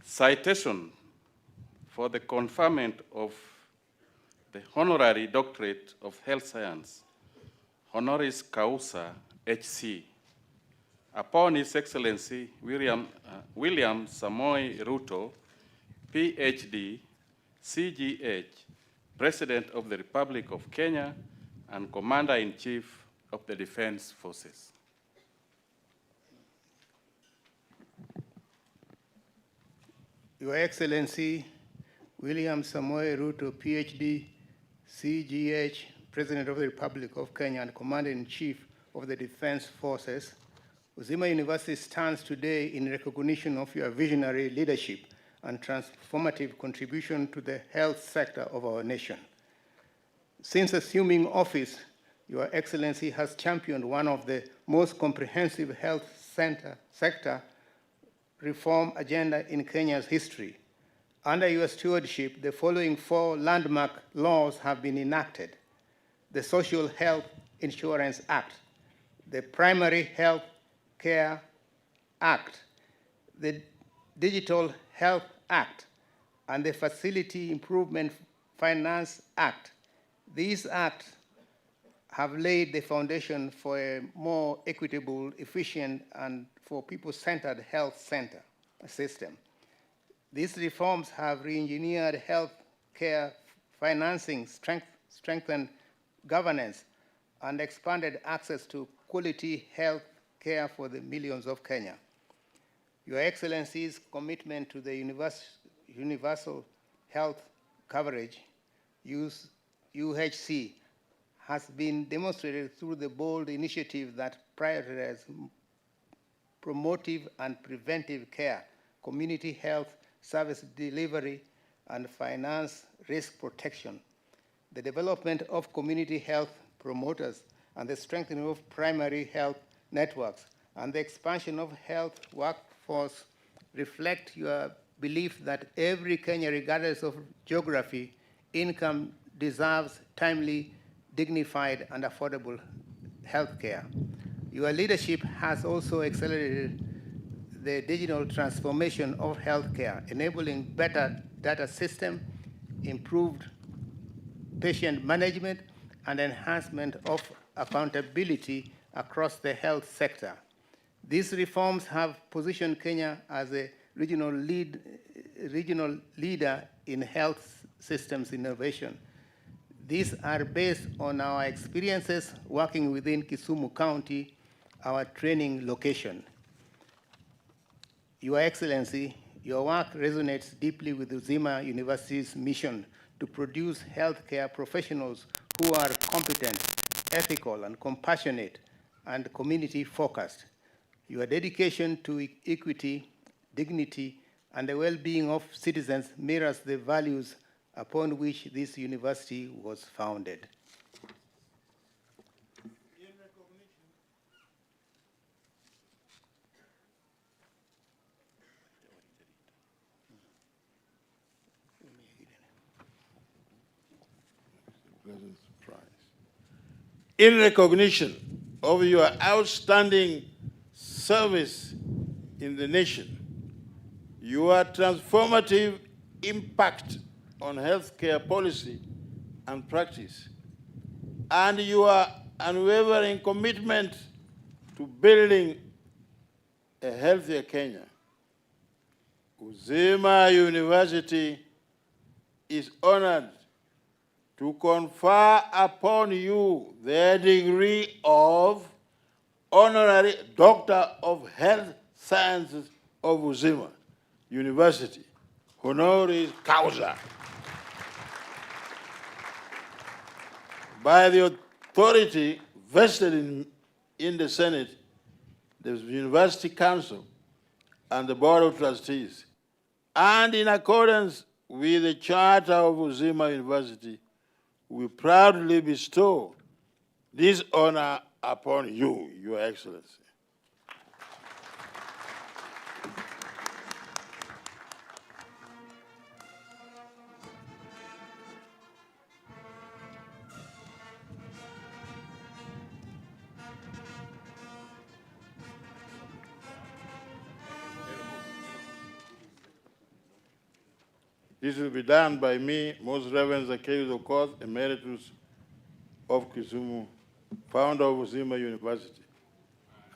Citation for the conferment of the Honorary Doctorate of Health Science, Honoris Causa, HC, upon His Excellency William Samoei Ruto, PhD, CGH, President of the Republic of Kenya and Commander-in-Chief of the Defense Forces. Your Excellency, William Samoei Ruto, PhD, CGH, President of the Republic of Kenya and Commander-in-Chief of the Defense Forces, Uzima University stands today in recognition of your visionary leadership and transformative contribution to the health sector of our nation. Since assuming office, Your Excellency has championed one of the most comprehensive health sector reform agenda in Kenya's history. Under your stewardship, the following 4 landmark laws have been enacted: the Social Health Insurance Act, the Primary Health Care Act, the Digital Health Act, and the Facility Improvement Finance Act. These acts have laid the foundation for a more equitable, efficient, and for people-centered health system. These reforms have re-engineered health care financing, strengthened governance, and expanded access to quality health care for the millions of Kenya. Your Excellency's commitment to the universal health coverage, UHC, has been demonstrated through the bold initiative that prioritizes promotive and preventive care, community health service delivery, and finance risk protection, the development of community health promoters, and the strengthening of primary health networks, and the expansion of health workforce reflect your belief that every Kenyan, regardless of geography, income, deserves timely, dignified, and affordable health care. Your leadership has also accelerated the digital transformation of healthcare, enabling better data system, improved patient management, and enhancement of accountability across the health sector. These reforms have positioned Kenya as a regional leader in health systems innovation. These are based on our experiences working within Kisumu County, our training location. Your Excellency, your work resonates deeply with Uzima University's mission to produce healthcare professionals who are competent, ethical, and compassionate, and community-focused. Your dedication to equity, dignity, and the well-being of citizens mirrors the values upon which this university was founded. In recognition of your outstanding service in the nation, your transformative impact on healthcare policy and practice, and your unwavering commitment to building a healthier Kenya, Uzima University is honored to confer upon you the degree of Honorary Doctor of Health Sciences of Uzima University, honoris causa, by the authority vested in the Senate, the University Council, and the Board of Trustees, and in accordance with the Charter of Uzima University, we proudly bestow this honor upon you, Your Excellency. This will be done by me, Most Reverend Zacchaeus Okoth, Emeritus of Kisumu, founder of Uzima University.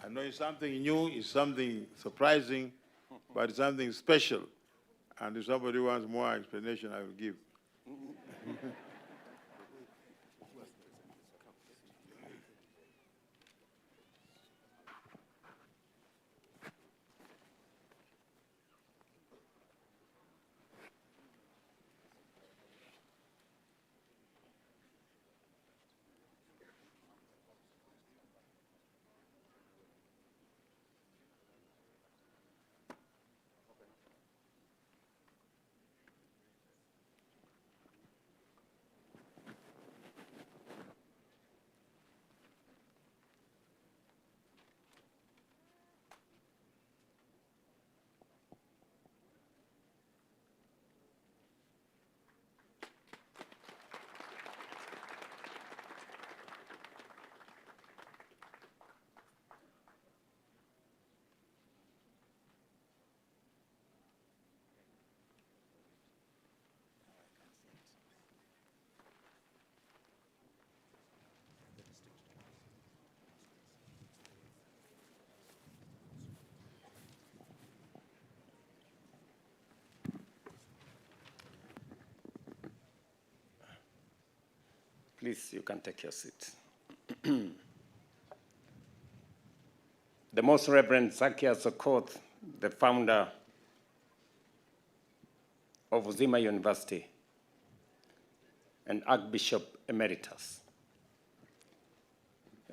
I know it's something new, it's something surprising, but it's something special. And if somebody wants more explanation, I will give. Please, you can take your seat. The Most Reverend Zacchaeus Okoth, the founder of Uzima University and Archbishop Emeritus,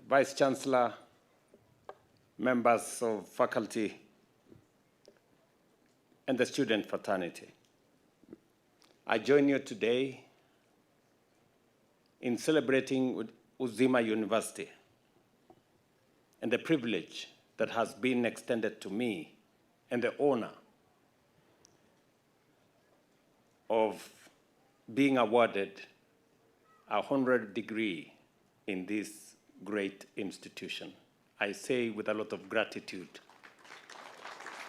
Vice Chancellor, members of faculty, and the student fraternity. I join you today in celebrating Uzima University and the privilege that has been extended to me and the honor of being awarded a honorary degree in this great institution. I say with a lot of gratitude,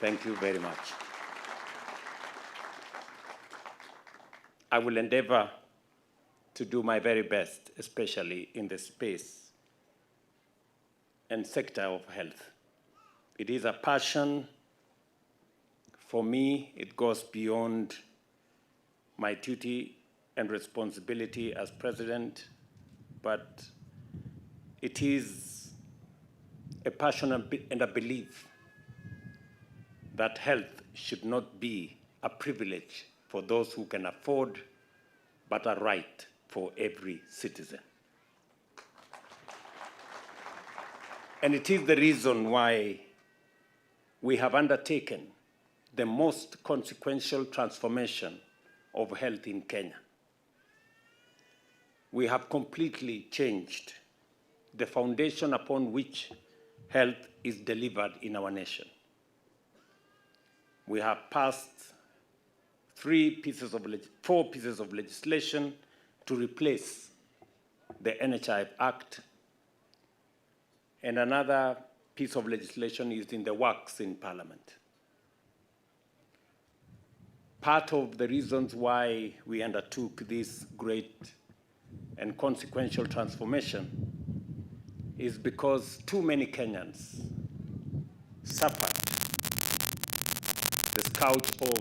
thank you very much. I will endeavor to do my very best, especially in the space and sector of health. It is a passion for me. It goes beyond my duty and responsibility as president, but it is a passion and a belief that health should not be a privilege for those who can afford, but a right for every citizen. And it is the reason why we have undertaken the most consequential transformation of health in Kenya. We have completely changed the foundation upon which health is delivered in our nation. We have passed 4 pieces of legislation to replace the NHI Act, and another piece of legislation is in the works in Parliament. Part of the reasons why we undertook this great and consequential transformation is because too many Kenyans suffered the scourge of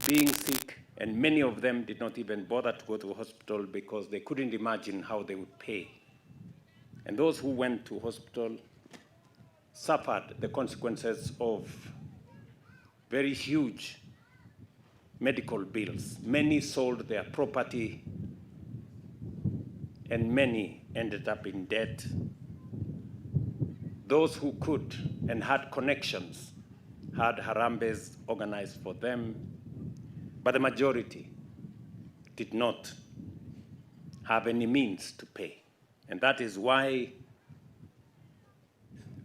being sick, and many of them did not even bother to go to hospital because they couldn't imagine how they would pay. And those who went to hospital suffered the consequences of very huge medical bills. Many sold their property, and many ended up in debt. Those who could and had connections had Harambes organized for them, but the majority did not have any means to pay. And that is why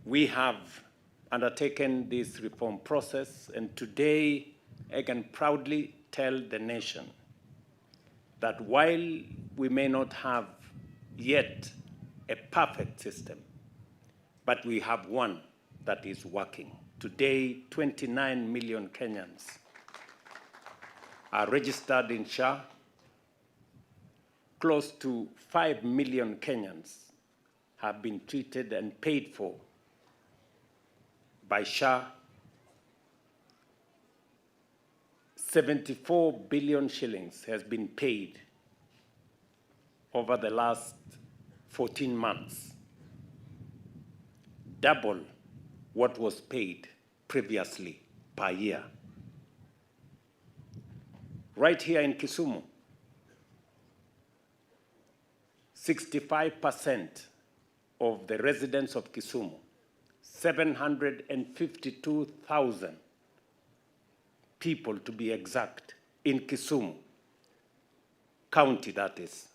we have undertaken this reform process, and today I can proudly tell the nation that while we may not have yet a perfect system, but we have one that is working. Today, 29 million Kenyans are registered in SHA. Close to 5 million Kenyans have been treated and paid for by SHA. 74 billion shillings has been paid over the last 14 months, double what was paid previously per year. Right here in Kisumu, 65% of the residents of Kisumu, 752,000 people to be exact, in Kisumu County, that is,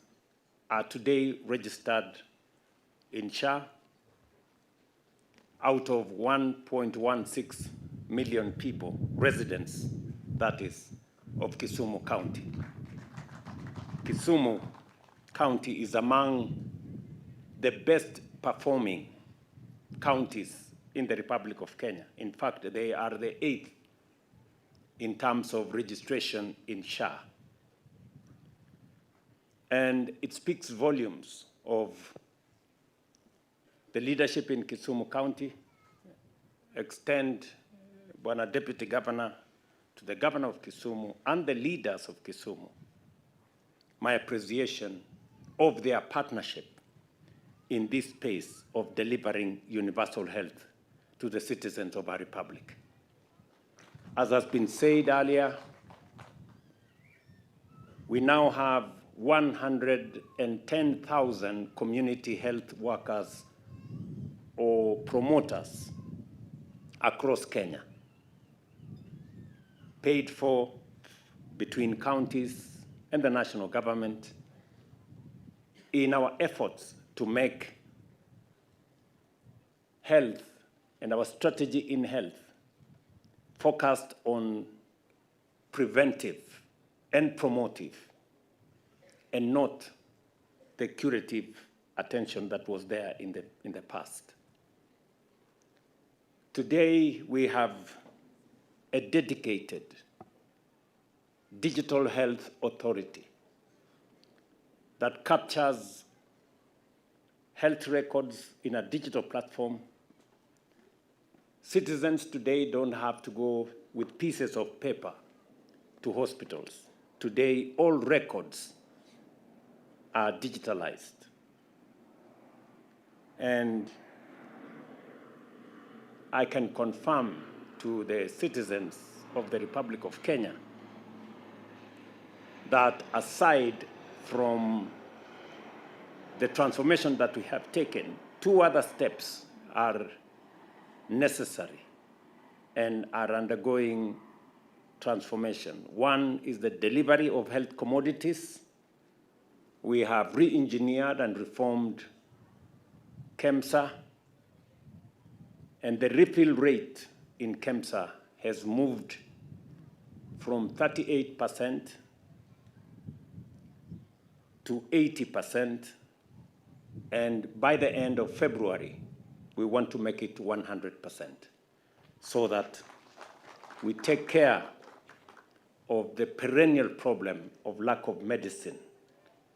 are today registered in SHA out of 1.16 million people, residents, that is, of Kisumu County. Kisumu County is among the best performing counties in the Republic of Kenya. In fact, they are the 8th in terms of registration in SHA. And it speaks volumes of the leadership in Kisumu County. Extend, Bwana Deputy Governor, to the Governor of Kisumu and the leaders of Kisumu, my appreciation of their partnership in this space of delivering universal health to the citizens of our republic. As has been said earlier, we now have 110,000 community health workers or promoters across Kenya, paid for between counties and the national government in our efforts to make health and our strategy in health focused on preventive and promotive and not the curative attention that was there in the past. Today, we have a dedicated digital health authority that captures health records in a digital platform. Citizens today don't have to go with pieces of paper to hospitals. Today, all records are digitalized. And I can confirm to the citizens of the Republic of Kenya that aside from the transformation that we have taken, 2 other steps are necessary and are undergoing transformation. One is the delivery of health commodities. We have re-engineered and reformed KEMSA, and the refill rate in KEMSA has moved from 38% to 80%, and by the end of February, we want to make it 100%, so that we take care of the perennial problem of lack of medicine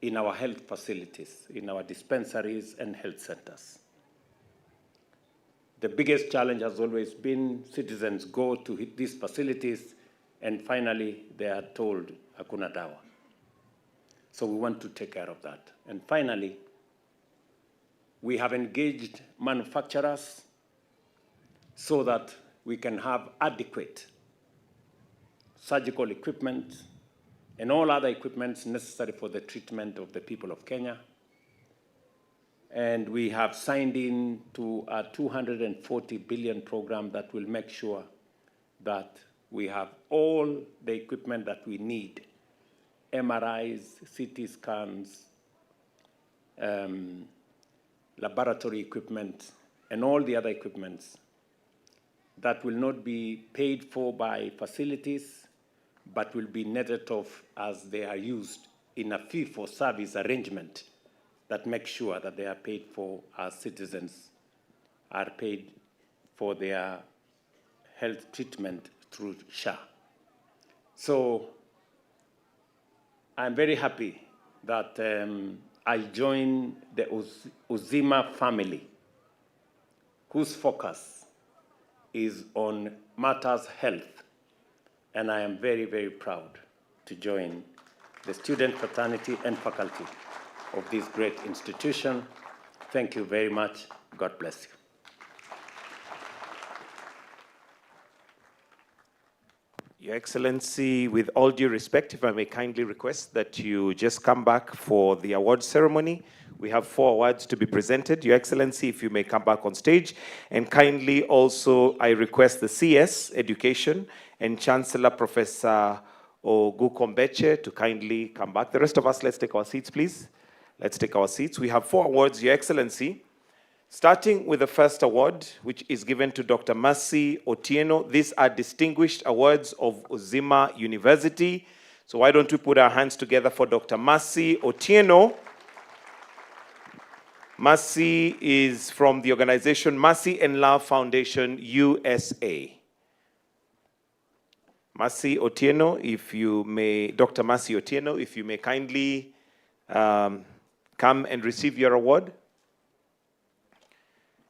in our health facilities, in our dispensaries and health centers. The biggest challenge has always been citizens go to these facilities and finally they are told, hakuna dawa. So we want to take care of that. And finally, we have engaged manufacturers so that we can have adequate surgical equipment and all other equipment necessary for the treatment of the people of Kenya. And we have signed in to a 240 billion program that will make sure that we have all the equipment that we need, MRIs, CT scans, laboratory equipment, and all the other equipments that will not be paid for by facilities, but will be netted off as they are used in a fee-for-service arrangement that makes sure that they are paid for as citizens are paid for their health treatment through SHA. So I'm very happy that I joined the Uzima family, whose focus is on matters health. And I am very, very proud to join the student fraternity and faculty of this great institution. Thank you very much. God bless you. Your Excellency, with all due respect, if I may kindly request that you just come back for the award ceremony. We have 4 awards to be presented. Your Excellency, if you may come back on stage. And kindly also, I request the CS Education and Chancellor Professor Ogukombeche to kindly come back. The rest of us, let's take our seats, please. Let's take our seats. We have 4 awards, Your Excellency. Starting with the first award, which is given to Dr. Mercy Otieno. These are distinguished awards of Uzima University. So why don't we put our hands together for Dr. Mercy Otieno. Mercy is from the organization Mercy and Love Foundation, USA. Mercy Otieno, if you may, Dr. Mercy Otieno, if you may kindly come and receive your award.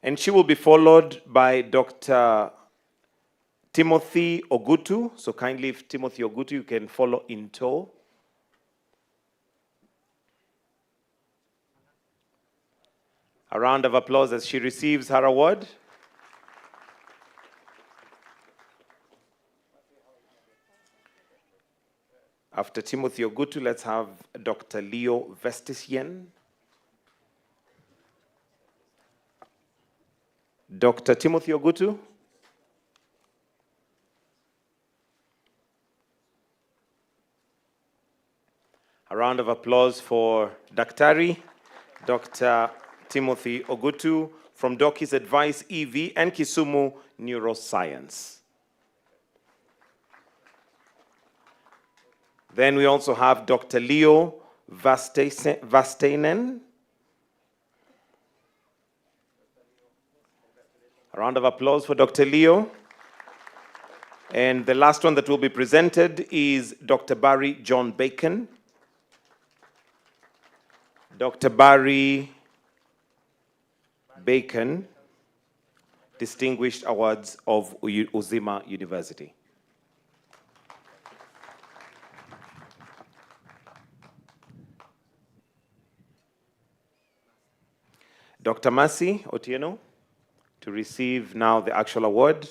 And she will be followed by Dr. Timothy Ogutu. So kindly, if Timothy Ogutu, you can follow in tow. A round of applause as she receives her award. After Timothy Ogutu, let's have Dr. Leo Vestisien. Dr. Timothy Ogutu. A round of applause for Daktari, Dr. Timothy Ogutu from Doki's Advice EV and Kisumu Neuroscience. Then we also have Dr. Leo Vastainen. A round of applause for Dr. Leo. And the last one that will be presented is Dr. Barry John Bacon. Dr. Barry Bacon, Distinguished Awards of Uzima University. Dr. Mercy Otieno, to receive now the actual award.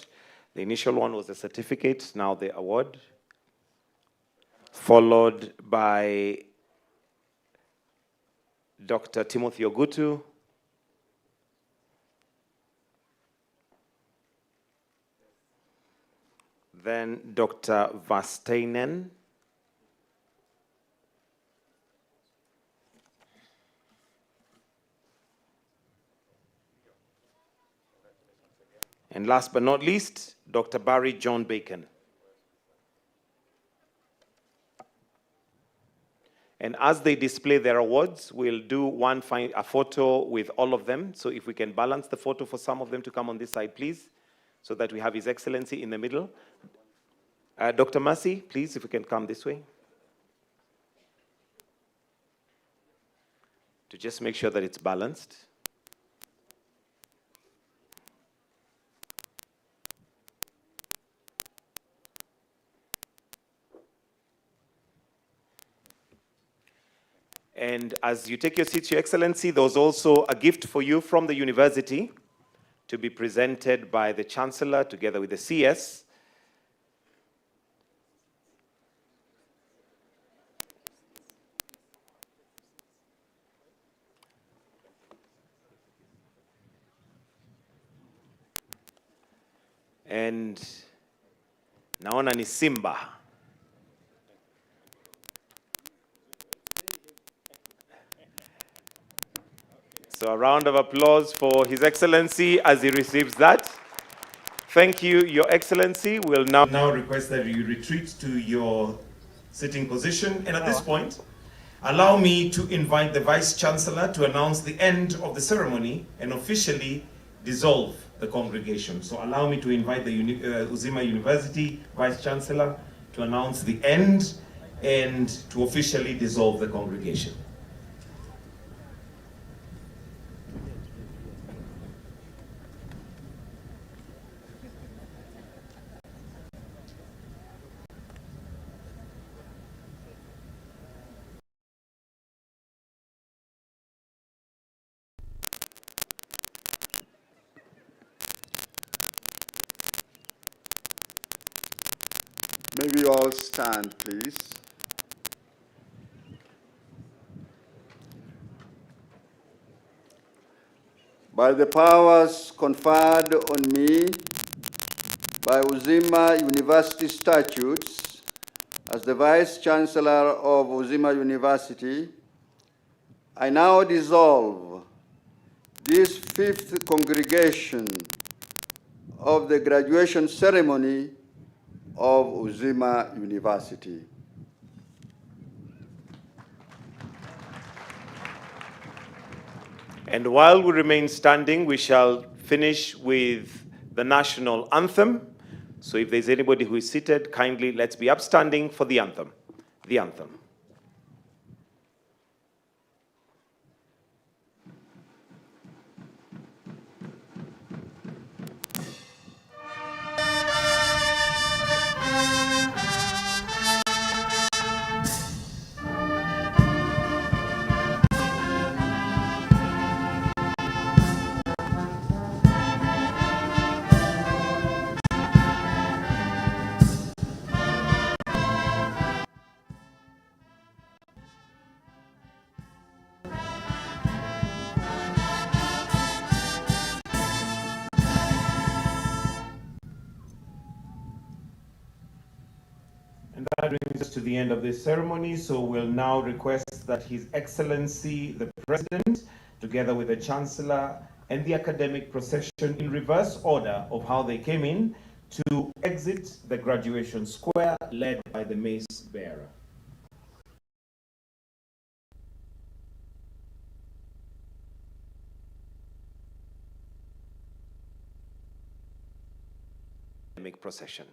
The initial one was a certificate, now the award. Followed by Dr. Timothy Ogutu. Then Dr. Vastainen. And last but not least, Dr. Barry John Bacon. And as they display their awards, we'll do a photo with all of them. So if we can balance the photo for some of them to come on this side, please, so that we have His Excellency in the middle. Dr. Mercy, please, if we can come this way. To just make sure that it's balanced. And as you take your seats, Your Excellency, there's also a gift for you from the university to be presented by the Chancellor together with the CS. And naona ni Simba. So a round of applause for His Excellency as he receives that. Thank you, Your Excellency. We'll now request that you retreat to your sitting position. And at this point, allow me to invite the Vice Chancellor to announce the end of the ceremony and officially dissolve the congregation. So allow me to invite the Uzima University Vice Chancellor to announce the end and to officially dissolve the congregation. May we all stand, please. By the powers conferred on me by Uzima University statutes as the Vice Chancellor of Uzima University, I now dissolve this fifth congregation of the graduation ceremony of Uzima University. And while we remain standing, we shall finish with the national anthem. So if there's anybody who is seated, kindly let's be upstanding for the anthem. The anthem. And that brings us to the end of this ceremony. So we'll now request that His Excellency the President, together with the Chancellor and the academic procession in reverse order of how they came in, to exit the graduation square led by the mace bearer. Academic procession.